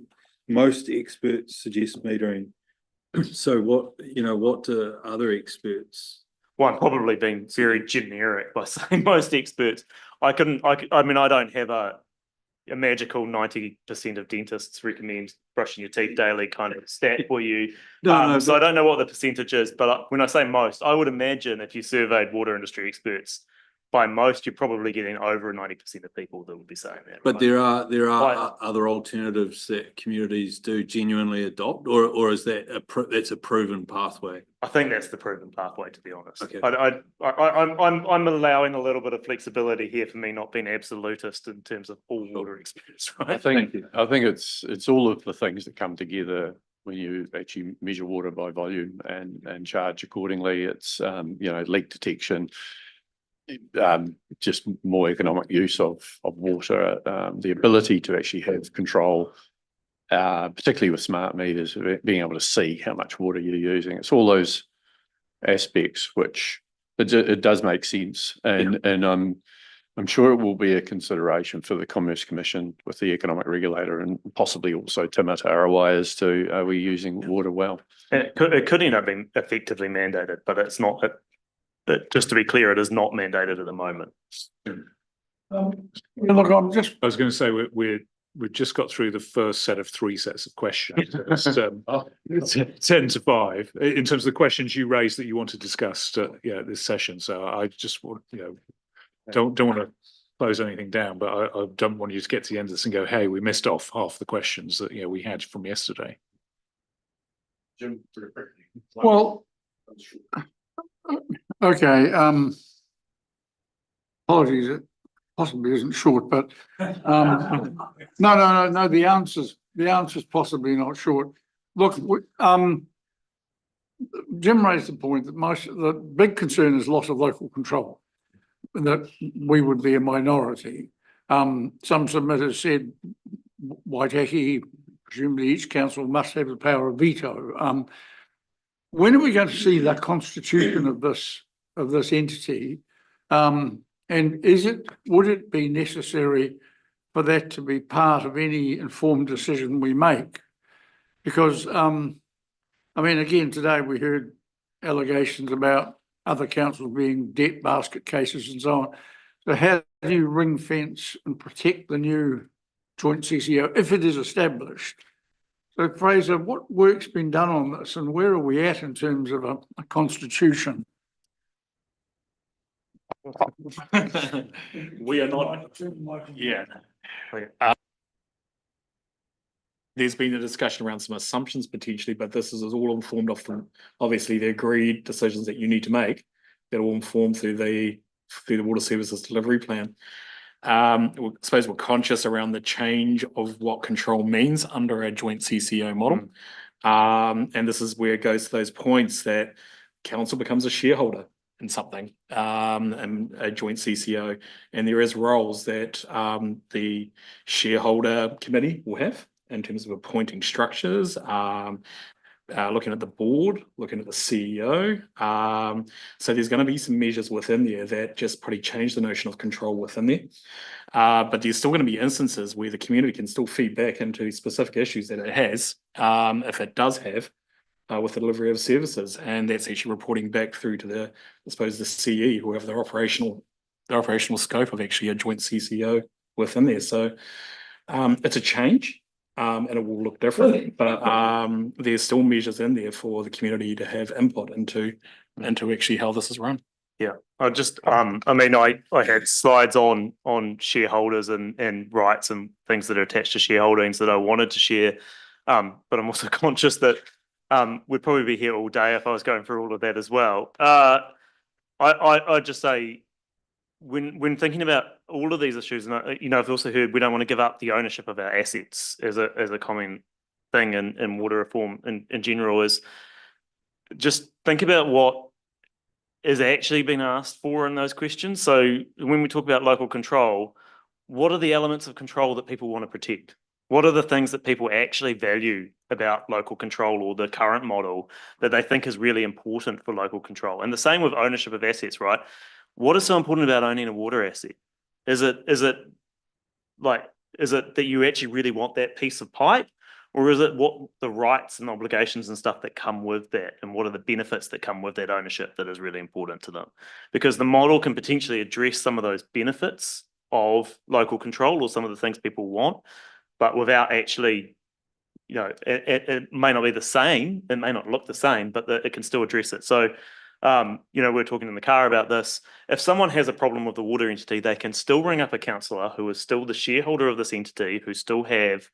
F: most experts suggest metering. So what do other experts?
D: Well, I'm probably being very generic by saying most experts. I mean, I don't have a magical 90% of dentists recommend brushing your teeth daily kind of stat for you. So I don't know what the percentage is, but when I say most, I would imagine if you surveyed water industry experts, by most, you're probably getting over 90% of people that would be saying that.
F: But
D: right?
F: there are other alternatives that communities do genuinely adopt, or is that that's a proven pathway?
D: I think that's the proven pathway, to be honest.
F: Okay.
D: I'm allowing a little bit of flexibility here for me not being absolutist in terms of all water experts, right?
A: I think it's all of the things that come together when you actually measure water by volume and charge accordingly. It's leak detection, just more economic use of water, the ability to actually have control, particularly with smart meters, being able to see how much water you're using. It's all those aspects which it does make sense, and I'm sure it will be a consideration for the Commerce Commission with the economic regulator, and possibly also Timit ROI as to are we using water well.
D: And it could end up being effectively mandated, but it's not. Just to be clear, it is not mandated at the moment.
I: Look, I'm just.
B: I was going to say we've just got through the first set of 3 sets of questions. It's 10 to 5 in terms of the questions you raised that you want to discuss this session. So I just want don't want to close anything down, but I don't want you to get to the end of this and go, hey, we missed off half the questions that we had from yesterday.
A: Jim,
I: Well, okay, apologies, it possibly isn't short, but no, the answer's possibly not short. Look, Jim raised the point that the big concern is loss of local control, and that we would be a minority. Some submitters said, Waitaki, presumably each council must have the power of veto. When are we going to see the constitution of this entity? And would it be necessary for that to be part of any informed decision we make? Because, again, today we heard allegations about other councils being debt basket cases and so on. So how do you ring fence and protect the new joint CCO if it is established? So Fraser, what work's been done on this, and where are we at in terms of a constitution?
B: We are not, yeah. There's been a discussion around some assumptions potentially, but this is all informed off from obviously the agreed decisions that you need to make that are all informed through the water services delivery plan. I suppose we're conscious around the change of what control means under a joint CCO model. And this is where it goes to those points that council becomes a shareholder in something, and a joint CCO, and there is roles that the shareholder committee will have in terms of appointing structures, looking at the board, looking at the CEO. So there's going to be some measures within there that just pretty change the notion of control within there. But there's still going to be instances where the community can still feed back into specific issues that it has, if it does have, with the delivery of services, and that's actually reporting back through to the, I suppose, the CE, who have the operational scope of actually a joint CCO within there. So it's a change, and it will look different, but there's still measures in there for the community to have input into actually how this is run.
D: Yeah, I just, I mean, I had slides on shareholders and rights and things that are attached to shareholdings that I wanted to share. But I'm also conscious that we'd probably be here all day if I was going through all of that as well. I just say, when thinking about all of these issues, and you know, I've also heard we don't want to give up the ownership of our assets as a common thing in water reform in general, is just think about what is actually being asked for in those questions. So when we talk about local control, what are the elements of control that people want to protect? What are the things that people actually value about local control or the current model that they think is really important for local control? And the same with ownership of assets, right? What is so important about owning a water asset? Is it that you actually really want that piece of pipe? Or is it what the rights and obligations and stuff that come with that, and what are the benefits that come with that ownership that is really important to them? Because the model can potentially address some of those benefits of local control or some of the things people want, but without actually, you know, it may not be the same, it may not look the same, but it can still address it. So, you know, we're talking in the car about this. If someone has a problem with the water entity, they can still ring up a councillor who is still the shareholder of this entity, who still have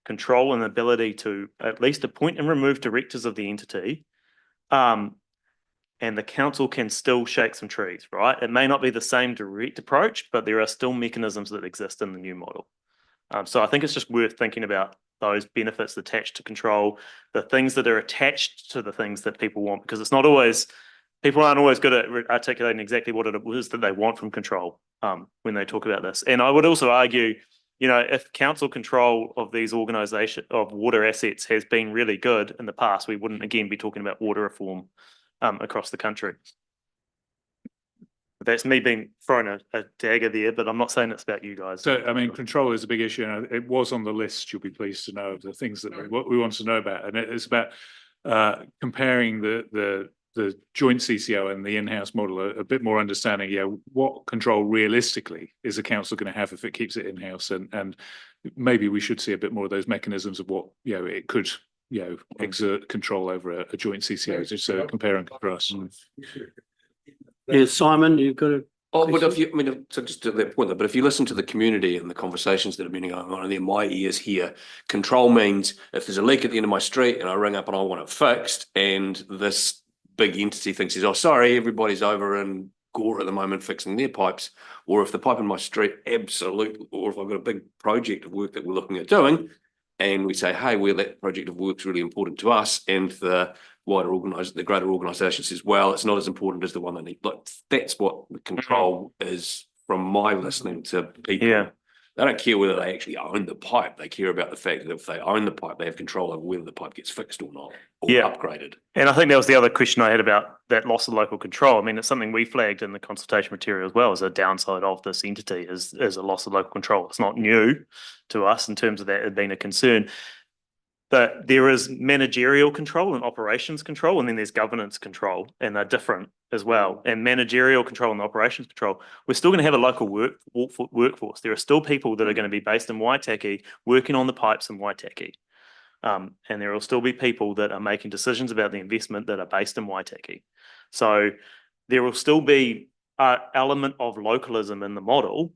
D: control and ability to at least appoint and remove directors of the entity. And the council can still shake some trees, right? It may not be the same direct approach, but there are still mechanisms that exist in the new model. So I think it's just worth thinking about those benefits attached to control, the things that are attached to the things that people want, because it's not always, people aren't always good at articulating exactly what it is that they want from control when they talk about this. And I would also argue, you know, if council control of these organisations of water assets has been really good in the past, we wouldn't again be talking about water reform across the country. That's me being thrown a dagger there, but I'm not saying it's about you guys.
B: So, I mean, control is a big issue, and it was on the list, you'll be pleased to know, of the things that we want to know about. And it's about comparing the joint CCO and the in-house model, a bit more understanding, yeah, what control realistically is the council going to have if it keeps it in-house, and maybe we should see a bit more of those mechanisms of what, you know, it could, you know, exert control over a joint CCO, just so compare and contrast.
E: Yeah, Simon, you've got to.
C: Oh, but if you, I mean, so just to that point, but if you listen to the community and the conversations that have been going on, and in my ears here, control means if there's a leak at the end of my street and I ring up and I want it fixed, and this big entity thinks, oh, sorry, everybody's over in Gore at the moment fixing their pipes, or if the pipe in my street, absolutely, or if I've got a big project of work that we're looking at doing, and we say, hey, well, that project of work's really important to us, and the greater organisation says, well, it's not as important as the one they need. Like, that's what the control is from my listening to people.
D: Yeah.
C: They don't care whether they actually own the pipe. They care about the fact that if they own the pipe, they have control over whether the pipe gets fixed or not, or upgraded.
D: And I think that was the other question I had about that loss of local control. I mean, it's something we flagged in the consultation material as well as a downside of this entity is a loss of local control. It's not new to us in terms of that being a concern. But there is managerial control and operations control, and then there's governance control, and they're different as well. And managerial control and operations control, we're still going to have a local workforce. There are still people that are going to be based in Waitaki working on the pipes in Waitaki. And there will still be people that are making decisions about the investment that are based in Waitaki. So there will still be element of localism in the model.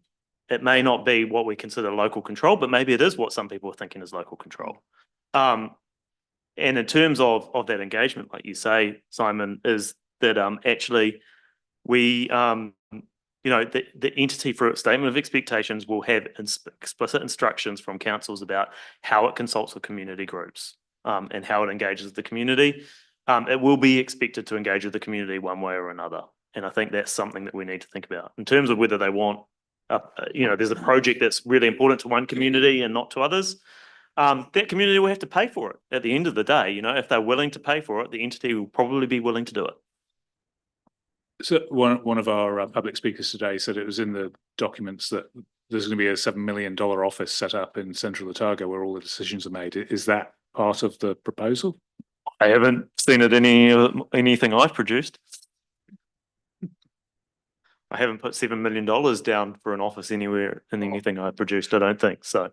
D: It may not be what we consider local control, but maybe it is what some people are thinking is local control. And in terms of that engagement, like you say, Simon, is that actually we, the entity for its statement of expectations will have explicit instructions from councils about how it consults with community groups and how it engages the community. It will be expected to engage with the community one way or another. And I think that's something that we need to think about in terms of whether they want, there's a project that's really important to one community and not to others. That community will have to pay for it at the end of the day. If they're willing to pay for it, the entity will probably be willing to do it.
B: So one of our public speakers today said it was in the documents that there's going to be a $7 million office set up in Central Otago where all the decisions are made. Is that part of the proposal?
D: I haven't seen it anything I've produced. I haven't put $7 million down for an office anywhere in anything I've produced, I don't think so.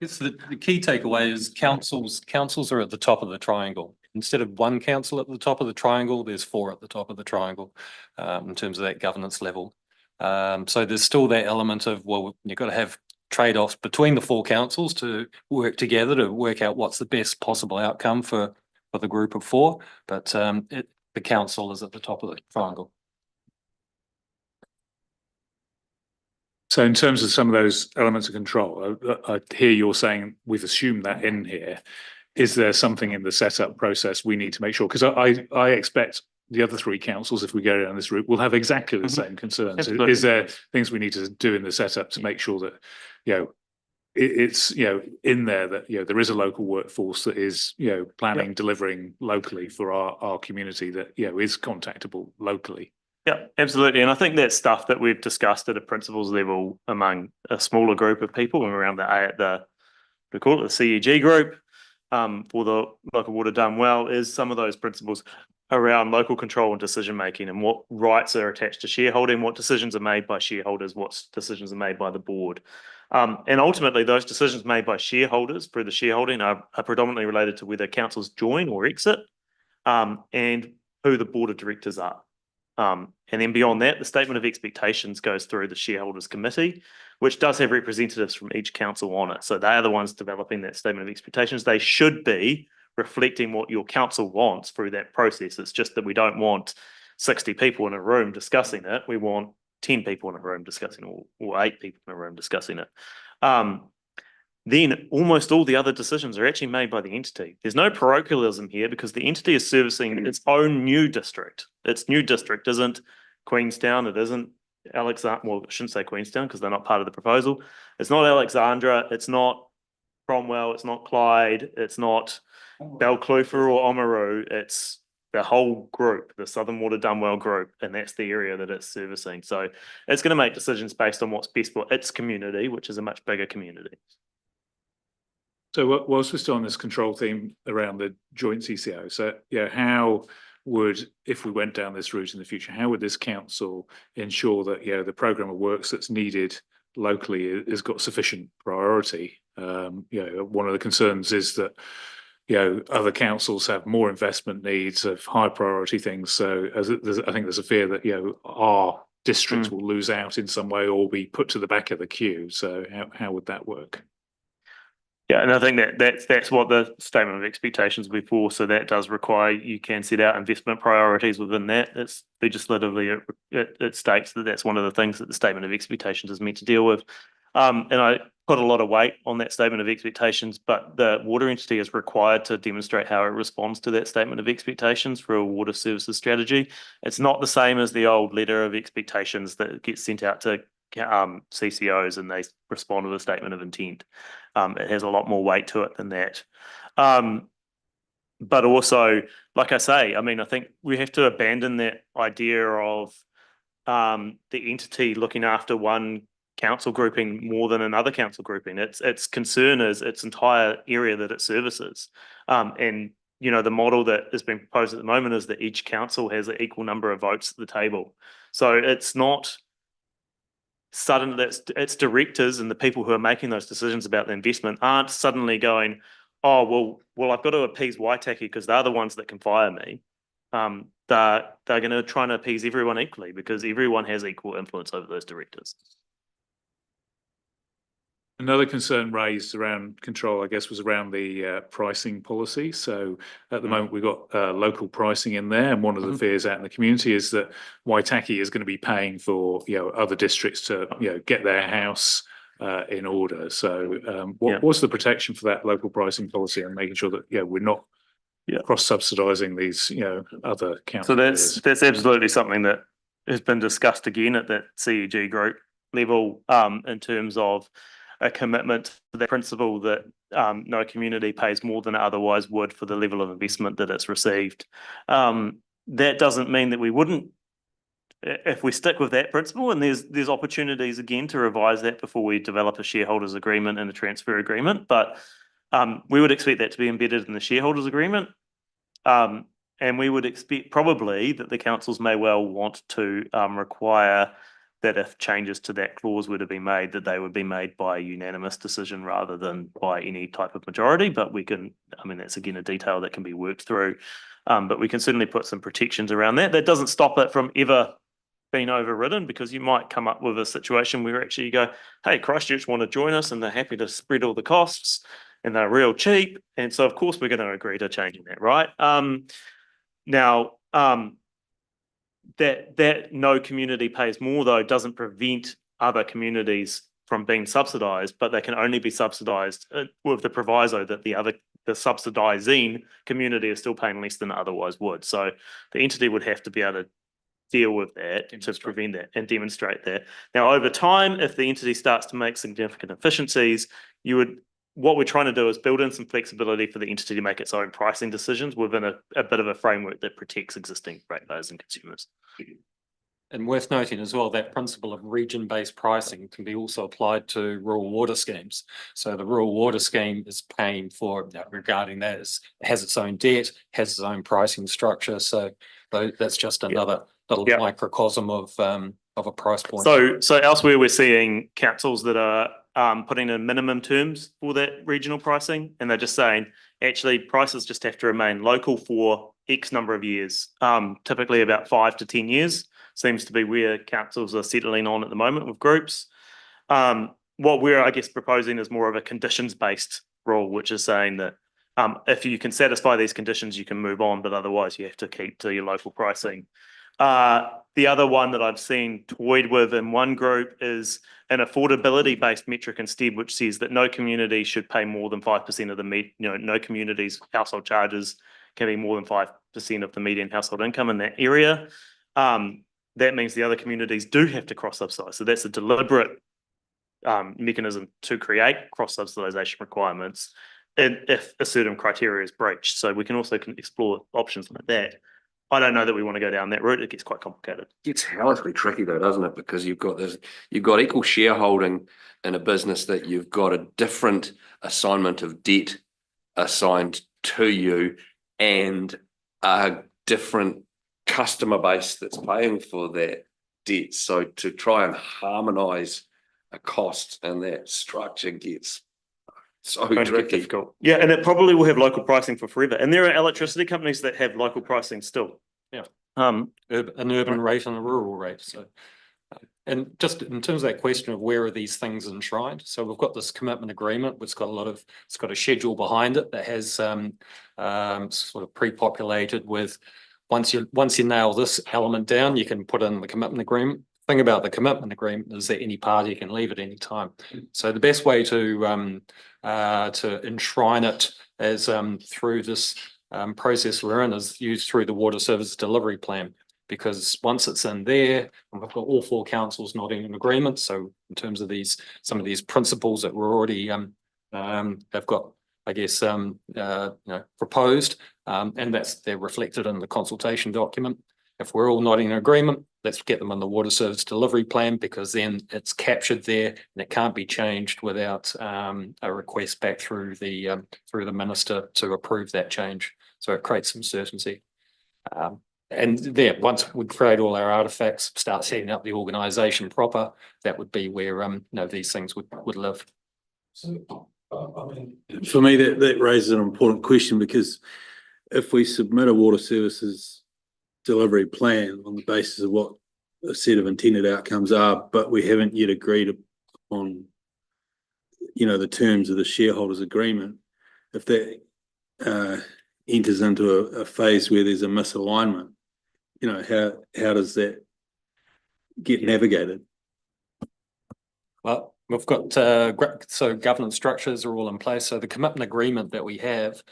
H: It's the key takeaway is councils are at the top of the triangle. Instead of one council at the top of the triangle, there's 4 at the top of the triangle in terms of that governance level. So there's still that element of, well, you've got to have trade-offs between the 4 councils to work together to work out what's the best possible outcome for the group of 4. But the council is at the top of the triangle.
B: So in terms of some of those elements of control, I hear you're saying we've assumed that in here. Is there something in the setup process we need to make sure? Because I expect the other 3 councils, if we go down this route, will have exactly the same concerns.
D: Absolutely.
B: Is there things we need to do in the setup to make sure that, it's, in there that, there is a local workforce that is, planning, delivering locally for our community that, is contactable locally?
D: Yeah, absolutely. And I think that's stuff that we've discussed at a principles level among a smaller group of people and around we call it the CEG group for the local water done well, is some of those principles around local control and decision making and what rights are attached to shareholding, what decisions are made by shareholders, what decisions are made by the board. And ultimately those decisions made by shareholders through the shareholding are predominantly related to whether councils join or exit and who the board of directors are. And then beyond that, the statement of expectations goes through the shareholders committee, which does have representatives from each council on it. So they are the ones developing that statement of expectations. They should be reflecting what your council wants through that process. It's just that we don't want 60 people in a room discussing it. We want 10 people in a room discussing it, or 8 people in a room discussing it. Then almost all the other decisions are actually made by the entity. There's no parochialism here because the entity is servicing its own new district. Its new district isn't Queenstown, it isn't Alexandra, well, I shouldn't say Queenstown because they're not part of the proposal. It's not Alexandra, it's not Cromwell, it's not Clyde, it's not Balclutha or Oamaru, it's the whole group, the Southern Water Dunwell group, and that's the area that it's servicing. So it's going to make decisions based on what's best for its community, which is a much bigger community.
B: So whilst we're still on this control theme around the joint CCO, so how would, if we went down this route in the future, how would this council ensure that the programme of works that's needed locally has got sufficient priority? One of the concerns is that other councils have more investment needs of high priority things. So I think there's a fear that our districts will lose out in some way or be put to the back of the queue. So how would that work?
D: Yeah, and I think that's what the statement of expectations will be for. So that does require you can set out investment priorities within that. It's legislatively it states that that's one of the things that the statement of expectations is meant to deal with. And I put a lot of weight on that statement of expectations, but the water entity is required to demonstrate how it responds to that statement of expectations for a water services strategy. It's not the same as the old letter of expectations that gets sent out to CCOs and they respond with a statement of intent. It has a lot more weight to it than that. But also, like I say, I think we have to abandon that idea of the entity looking after one council grouping more than another council grouping. Its concern is its entire area that it services. And the model that is being proposed at the moment is that each council has an equal number of votes at the table. So it's not suddenly it's directors and the people who are making those decisions about the investment aren't suddenly going, oh, well, I've got to appease Waitaki because they're the ones that can fire me. They're going to try and appease everyone equally because everyone has equal influence over those directors.
B: Another concern raised around control, I guess, was around the pricing policy. So at the moment, we've got local pricing in there, and one of the fears out in the community is that Waitaki is going to be paying for other districts to get their house in order. So what's the protection for that local pricing policy and making sure that we're not cross-subsidising these other counties?
D: So that's absolutely something that has been discussed again at that CEG group level in terms of a commitment to the principle that no community pays more than it otherwise would for the level of investment that it's received. That doesn't mean that we wouldn't, if we stick with that principle, and there's opportunities again to revise that before we develop a shareholders agreement and a transfer agreement, but we would expect that to be embedded in the shareholders agreement. And we would expect probably that the councils may well want to require that if changes to that clause were to be made, that they would be made by a unanimous decision rather than by any type of majority. But we can, that's again a detail that can be worked through. But we can certainly put some protections around that. That doesn't stop it from ever being overridden, because you might come up with a situation where actually you go, hey, Christchurch want to join us and they're happy to spread all the costs and they're real cheap. And so of course we're going to agree to changing that, right? That no community pays more, though, doesn't prevent other communities from being subsidised, but they can only be subsidised with the proviso that the subsidising community is still paying less than it otherwise would. So the entity would have to be able to deal with that to prevent that and demonstrate that. Now, over time, if the entity starts to make significant efficiencies, what we're trying to do is build in some flexibility for the entity to make its own pricing decisions within a bit of a framework that protects existing ratepayers and consumers.
H: And worth noting as well, that principle of region-based pricing can be also applied to rural water schemes. So the rural water scheme is paying for, regarding that, has its own debt, has its own pricing structure. So that's just another little microcosm of a price point.
D: So elsewhere we're seeing councils that are putting in minimum terms for that regional pricing, and they're just saying actually prices just have to remain local for X number of years, typically about 5 to 10 years seems to be where councils are settling on at the moment with groups. What we're, I guess, proposing is more of a conditions-based rule, which is saying that if you can satisfy these conditions, you can move on, but otherwise you have to keep to your local pricing. The other one that I've seen toyed with in one group is an affordability-based metric instead, which says that no community should pay more than 5% of the no community's household charges can be more than 5% of the median household income in that area. That means the other communities do have to cross-subsidise. So that's a deliberate mechanism to create cross-subsidisation requirements if a certain criteria is breached. So we can also explore options like that. I don't know that we want to go down that route. It gets quite complicated.
C: It's hellishly tricky though, doesn't it? Because you've got equal shareholding in a business that you've got a different assignment of debt assigned to you and a different customer base that's paying for that debt. So to try and harmonise a cost and that structure gets so tricky.
D: Difficult. Yeah, and it probably will have local pricing for forever. And there are electricity companies that have local pricing still.
H: Yeah. An urban rate and a rural rate. So, and just in terms of that question of where are these things enshrined? So we've got this commitment agreement, which it's got a schedule behind it that has sort of pre-populated with once you nail this element down, you can put in the commitment agreement. The thing about the commitment agreement is that any party can leave at any time. So the best way to enshrine it is through this process we're in is used through the water service delivery plan, because once it's in there, and we've got all 4 councils nodding in agreement. So in terms of some of these principles that we're already they've got, I guess, proposed, and they're reflected in the consultation document. If we're all nodding in agreement, let's get them on the water service delivery plan, because then it's captured there and it can't be changed without a request back through the minister to approve that change. So it creates some certainty. and there, once we create all our artifacts, start setting up the organisation proper, that would be where, these things would live.
F: So, for me, that raises an important question, because if we submit a water services delivery plan on the basis of what a set of intended outcomes are, but we haven't yet agreed on, the terms of the shareholders' agreement, if that enters into a phase where there's a misalignment, how does that get navigated?
H: Well, we've got, so governance structures are all in place. So the commitment agreement that we have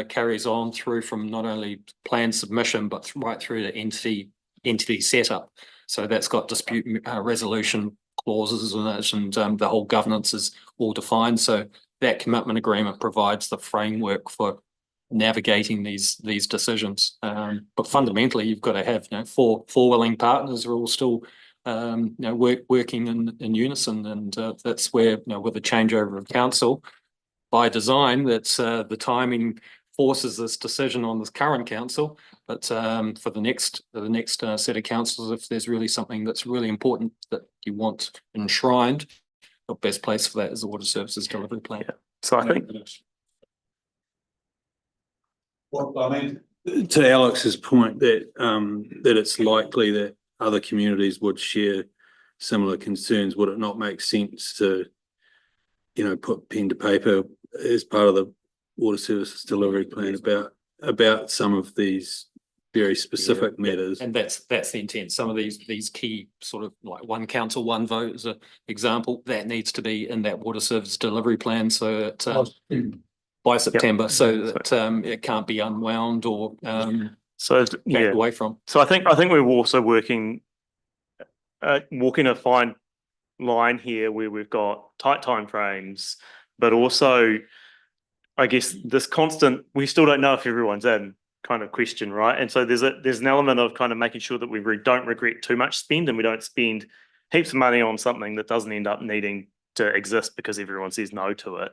H: carries on through from not only plan submission, but right through to entity setup. So that's got dispute resolution clauses in it, and the whole governance is all defined. So that commitment agreement provides the framework for navigating these decisions. But fundamentally, you've got to have, four willing partners who are all still working in unison, and that's where, with the changeover of council, by design, that's the timing forces this decision on this current council. But for the next set of councils, if there's really something that's really important that you want enshrined, the best place for that is the water services delivery plan.
D: Yeah. So I think,
F: well, I mean, to Alex's point that that it's likely that other communities would share similar concerns, would it not make sense to, put pen to paper as part of the water services delivery plan about some of these very specific matters?
H: And that's the intent. Some of these key sort of like one council, one vote as an example, that needs to be in that water service delivery plan. So that by September, so that it can't be unwound or backed away from.
D: So I think we're also walking a fine line here where we've got tight timeframes, but also, I guess, this constant, we still don't know if everyone's in kind of question, right? And so there's an element of kind of making sure that we don't regret too much spend, and we don't spend heaps of money on something that doesn't end up needing to exist because everyone says no to it.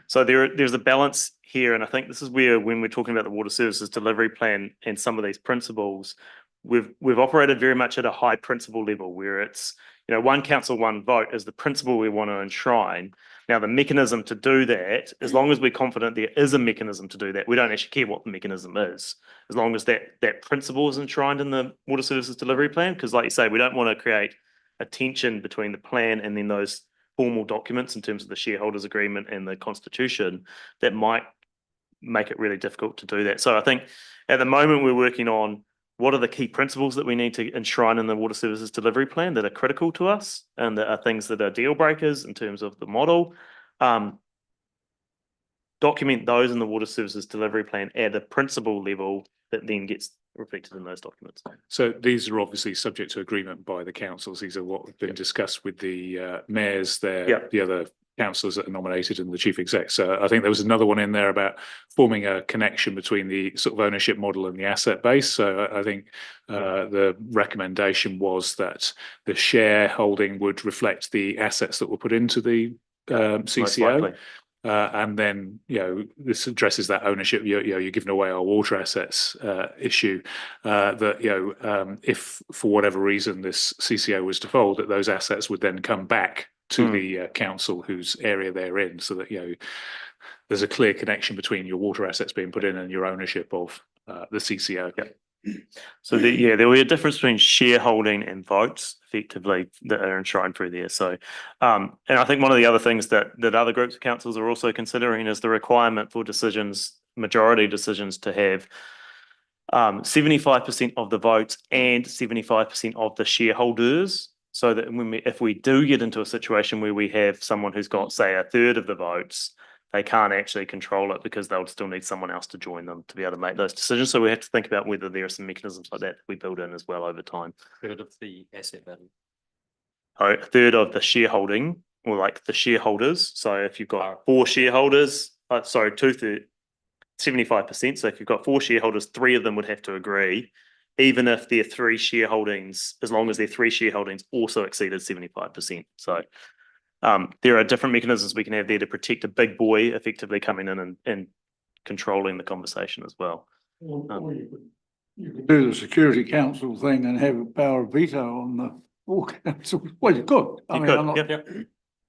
D: So there's a balance here, and I think this is where, when we're talking about the water services delivery plan and some of these principles, we've operated very much at a high principle level, where it's, one council, one vote is the principle we want to enshrine. Now, the mechanism to do that, as long as we're confident there is a mechanism to do that, we don't actually care what the mechanism is, as long as that principle is enshrined in the water services delivery plan. Because, like you say, we don't want to create a tension between the plan and then those formal documents in terms of the shareholders agreement and the constitution that might make it really difficult to do that. So I think at the moment we're working on what are the key principles that we need to enshrine in the water services delivery plan that are critical to us, and that are things that are deal breakers in terms of the model. Document those in the water services delivery plan at a principle level that then gets reflected in those documents.
B: So these are obviously subject to agreement by the councils. These are what have been discussed with the mayors there, the other councillors that are nominated, and the chief exec. So I think there was another one in there about forming a connection between the sort of ownership model and the asset base. So I think the recommendation was that the shareholding would reflect the assets that were put into the CCO. And then, this addresses that ownership, you're giving away our water assets issue, that, if for whatever reason this CCO was to fold, that those assets would then come back to the council whose area they're in, so that, there's a clear connection between your water assets being put in and your ownership of the CCO.
D: So there will be a difference between shareholding and votes, effectively, that are enshrined through there. So, and I think one of the other things that other groups of councils are also considering is the requirement for majority decisions, to have 75% of the votes and 75% of the shareholders. So that if we do get into a situation where we have someone who's got, say, a third of the votes, they can't actually control it, because they'll still need someone else to join them to be able to make those decisions. So we have to think about whether there are some mechanisms like that we build in as well over time.
H: Third of the asset value.
D: A third of the shareholding, or like the shareholders. So if you've got 4 shareholders, 2/3, 75%. So if you've got 4 shareholders, 3 of them would have to agree, even if their 3 shareholdings, as long as their 3 shareholdings also exceeded 75%. So there are different mechanisms we can have there to protect a big boy effectively coming in and controlling the conversation as well.
I: Or you you could do the Security Council thing and have a power of veto on the full council. Well, you could. I
D: You
I: mean,
D: could,
I: I'm not-
D: yep.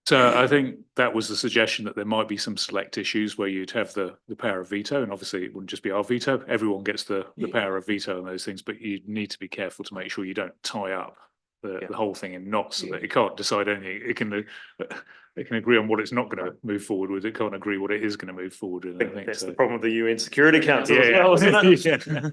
B: So I think that was the suggestion, that there might be some select issues where you'd have the power of veto, and obviously it wouldn't just be our veto. Everyone gets the power of veto on those things, but you need to be careful to make sure you don't tie up the whole thing in knots, so that it can't decide anything. It can agree on what it's not going to move forward with. It can't agree what it is going to move forward with.
D: I think that's the problem with the UN Security Council as well, isn't it?
B: Yeah.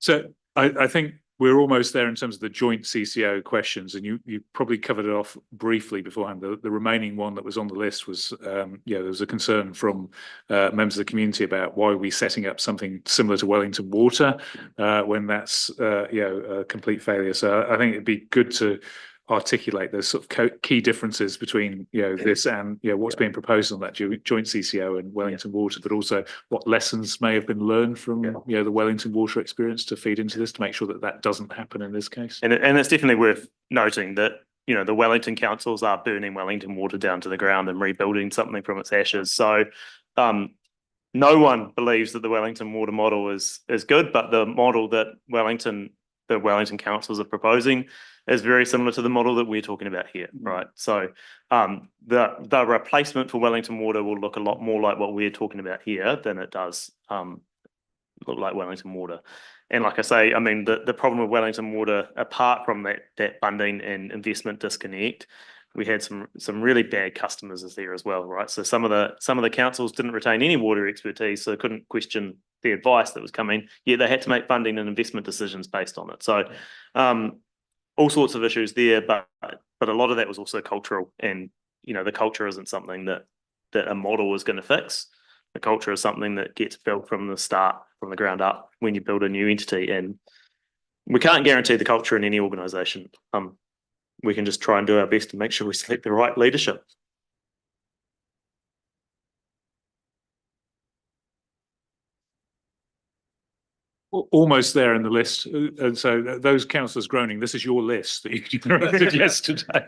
B: So I think we're almost there in terms of the joint CCO questions, and you probably covered it off briefly beforehand. The remaining one that was on the list was, there was a concern from members of the community about why are we setting up something similar to Wellington Water when that's a complete failure. So I think it'd be good to articulate those sort of key differences between this and what's being proposed on that joint CCO and Wellington Water, but also what lessons may have been learned from the Wellington Water experience to feed into this, to make sure that that doesn't happen in this case.
D: And it's definitely worth noting that the Wellington councils are burning Wellington Water down to the ground and rebuilding something from its ashes. So no one believes that the Wellington Water model is good, but the model that the Wellington councils are proposing is very similar to the model that we're talking about here, right? So the replacement for Wellington Water will look a lot more like what we're talking about here than it does look like Wellington Water. And like I say, I mean, the problem with Wellington Water, apart from that funding and investment disconnect, we had some really bad customers there as well, right? So some of the councils didn't retain any water expertise, so couldn't question the advice that was coming, yet they had to make funding and investment decisions based on it. So all sorts of issues there, but a lot of that was also cultural, and the culture isn't something that a model is going to fix. The culture is something that gets built from the start, from the ground up, when you build a new entity, and we can't guarantee the culture in any organisation. We can just try and do our best to make sure we select the right leadership.
B: Almost there in the list, and so those councillors groaning, this is your list that you generated yesterday.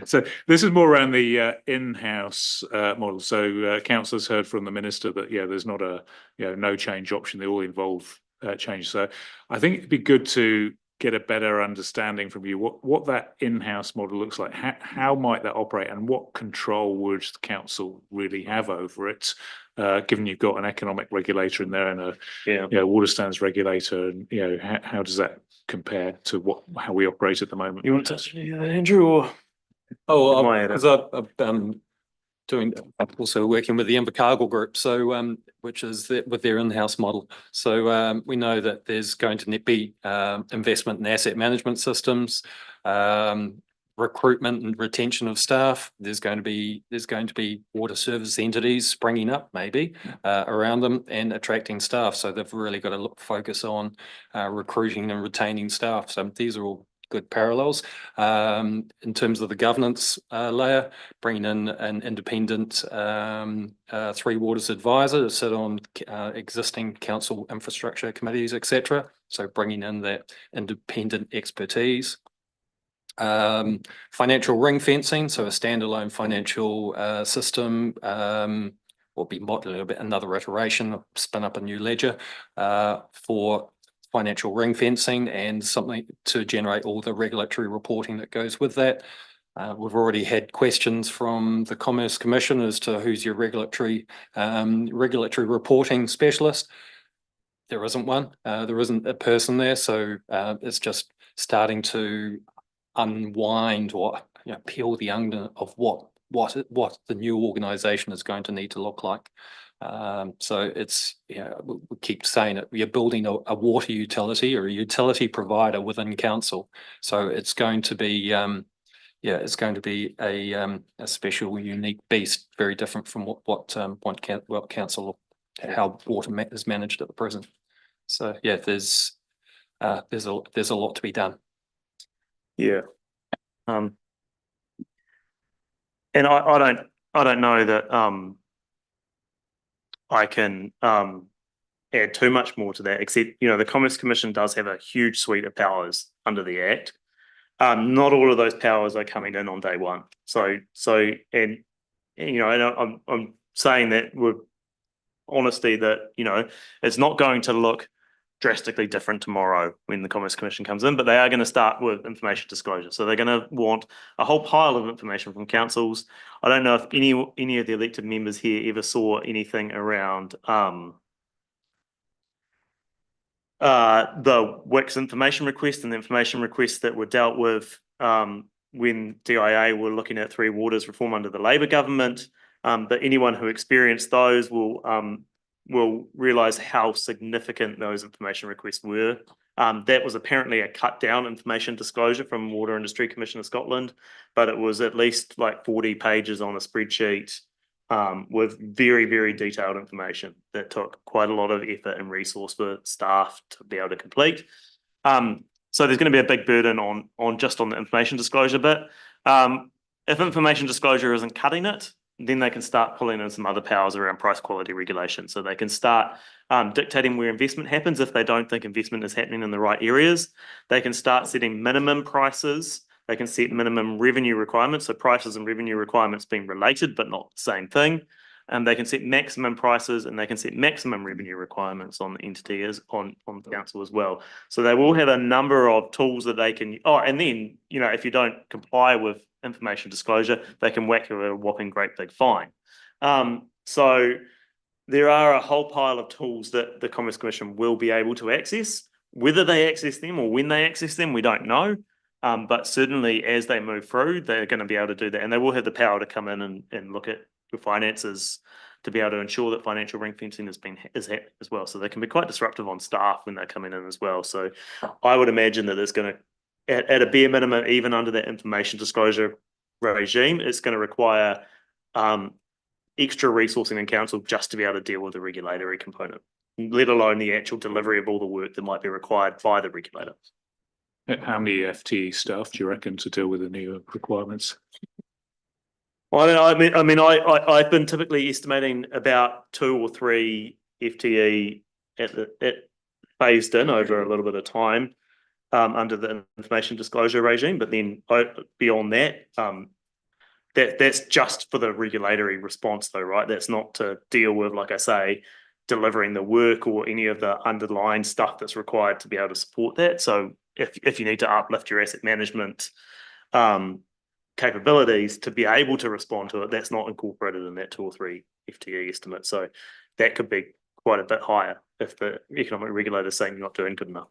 B: So this is more around the in-house model. So councillors heard from the minister that there's not a no change option. They all involve change. So I think it'd be good to get a better understanding from you what that in-house model looks like. How might that operate, and what control would the council really have over it? Given you've got an economic regulator in there and a water standards regulator, and how does that compare to how we operate at the moment?
D: You want to touch Andrew, or?
H: Because I'm also working with the Invercargill group, so which is with their in-house model. So we know that there's going to be investment in asset management systems, recruitment and retention of staff. There's going to be water service entities springing up maybe around them, and attracting staff. So they've really got to focus on recruiting and retaining staff. So these are all good parallels. In terms of the governance layer, bringing in an independent Three Waters advisor to sit on existing council infrastructure committees, etc. So bringing in that independent expertise. Financial ring fencing, so a standalone financial system will be modeled a bit, another iteration, spin up a new ledger for financial ring fencing, and something to generate all the regulatory reporting that goes with that. We've already had questions from the Commerce Commission as to who's your regulatory reporting specialist. There isn't one. There isn't a person there, so it's just starting to unwind or peel the onion of what the new organisation is going to need to look like. So it's we keep saying it. You're building a water utility or a utility provider within council, so it's going to be it's going to be a special, unique beast, very different from what council, how water is managed at the present. So there's a lot to be done.
D: Yeah. And I don't know that I can add too much more to that, except the Commerce Commission does have a huge suite of powers under the Act. Not all of those powers are coming in on day one. So and I'm saying that with honesty that it's not going to look drastically different tomorrow when the Commerce Commission comes in, but they are going to start with information disclosure. So they're going to want a whole pile of information from councils. I don't know if any of the elected members here ever saw anything around the WICS information request and the information requests that were dealt with when DIA were looking at Three Waters reform under the Labor government. But anyone who experienced those will realise how significant those information requests were. That was apparently a cut down information disclosure from Water Industry Commission of Scotland, but it was at least like 40 pages on a spreadsheet with very, very detailed information that took quite a lot of effort and resource for staff to be able to complete. So there's going to be a big burden on the information disclosure bit. If information disclosure isn't cutting it, then they can start pulling in some other powers around price quality regulation. So they can start dictating where investment happens if they don't think investment is happening in the right areas. They can start setting minimum prices. They can set minimum revenue requirements. So prices and revenue requirements being related, but not the same thing. And they can set maximum prices and they can set maximum revenue requirements on the entity on the council as well. So they will have a number of tools that they can, and then, if you don't comply with information disclosure, they can whack you a whopping great big fine. So there are a whole pile of tools that the Commerce Commission will be able to access. Whether they access them or when they access them, we don't know. But certainly as they move through, they're going to be able to do that. And they will have the power to come in and look at your finances to be able to ensure that financial ring fencing is happening as well. So they can be quite disruptive on staff when they're coming in as well. So I would imagine that it's going to, at a bare minimum, even under that information disclosure regime, it's going to require extra resourcing in council just to be able to deal with the regulatory component, let alone the actual delivery of all the work that might be required by the regulator.
B: How many FTE staff do you reckon to deal with the new requirements?
D: Well, I've been typically estimating about 2 or 3 FTE at phased in over a little bit of time under the information disclosure regime, but then beyond that, that's just for the regulatory response though, right? That's not to deal with, like I say, delivering the work or any of the underlying stuff that's required to be able to support that. So if you need to uplift your asset management capabilities to be able to respond to it, that's not incorporated in that 2 or 3 FTE estimate. So that could be quite a bit higher if the economic regulator is saying you're not doing good enough.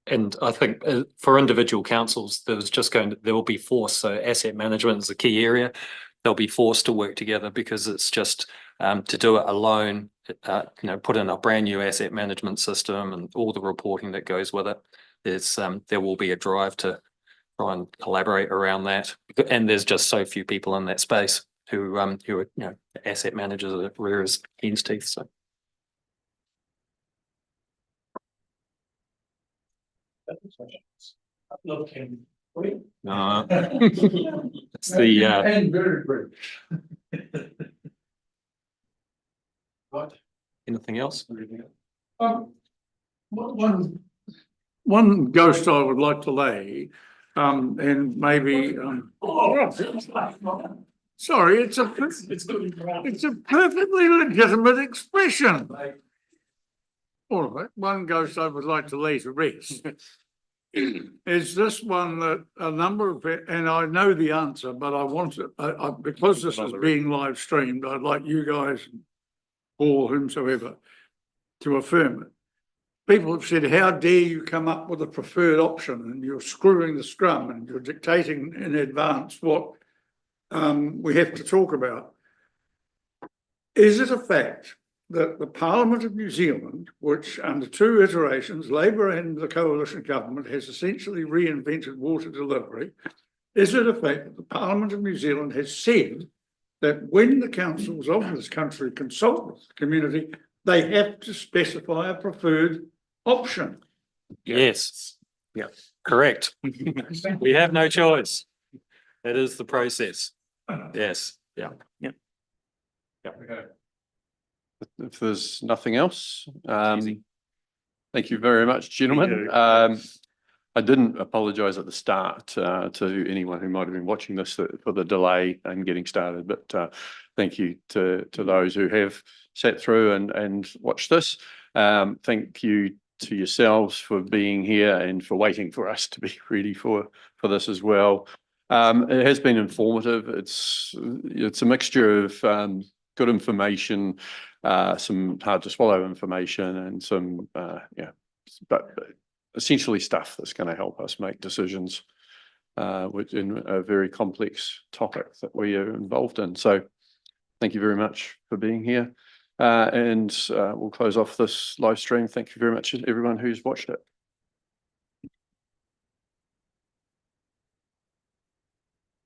H: And I think for individual councils, there will be forced. So asset management is a key area. They'll be forced to work together because it's just to do it alone, put in a brand new asset management system and all the reporting that goes with it. There will be a drive to try and collaborate around that. And there's just so few people in that space who are, asset managers are rare as hen's teeth. So.
E: No.
H: It's the
I: And very brief.
E: What?
H: anything else?
I: One ghost I would like to lay, and maybe, sorry, it's a perfectly legitimate expression. All right, one ghost I would like to lay to rest. Is this one that a number of, and I know the answer, but I want to, because this is being live streamed, I'd like you guys or whomsoever to affirm it. People have said, how dare you come up with a preferred option, and you're screwing the scrum and you're dictating in advance what we have to talk about. Is it a fact that the Parliament of New Zealand, which under 2 iterations, Labor and the coalition government, has essentially reinvented water delivery, is it a fact that the Parliament of New Zealand has said that when the councils of this country consult with the community, they have to specify a preferred option?
H: Yes. Yeah. Correct. We have no choice. That is the process. Yes. Yeah.
D: Yeah.
H: Yeah.
A: If there's nothing else, thank you very much, gentlemen. I didn't apologise at the start to anyone who might have been watching this for the delay in getting started, but thank you to those who have sat through and watched this. Thank you to yourselves for being here and for waiting for us to be ready for this as well. It has been informative. It's a mixture of good information, some hard to swallow information, and some but essentially stuff that's going to help us make decisions in a very complex topic that we are involved in. So thank you very much for being here. And we'll close off this live stream. Thank you very much, everyone who's watched it.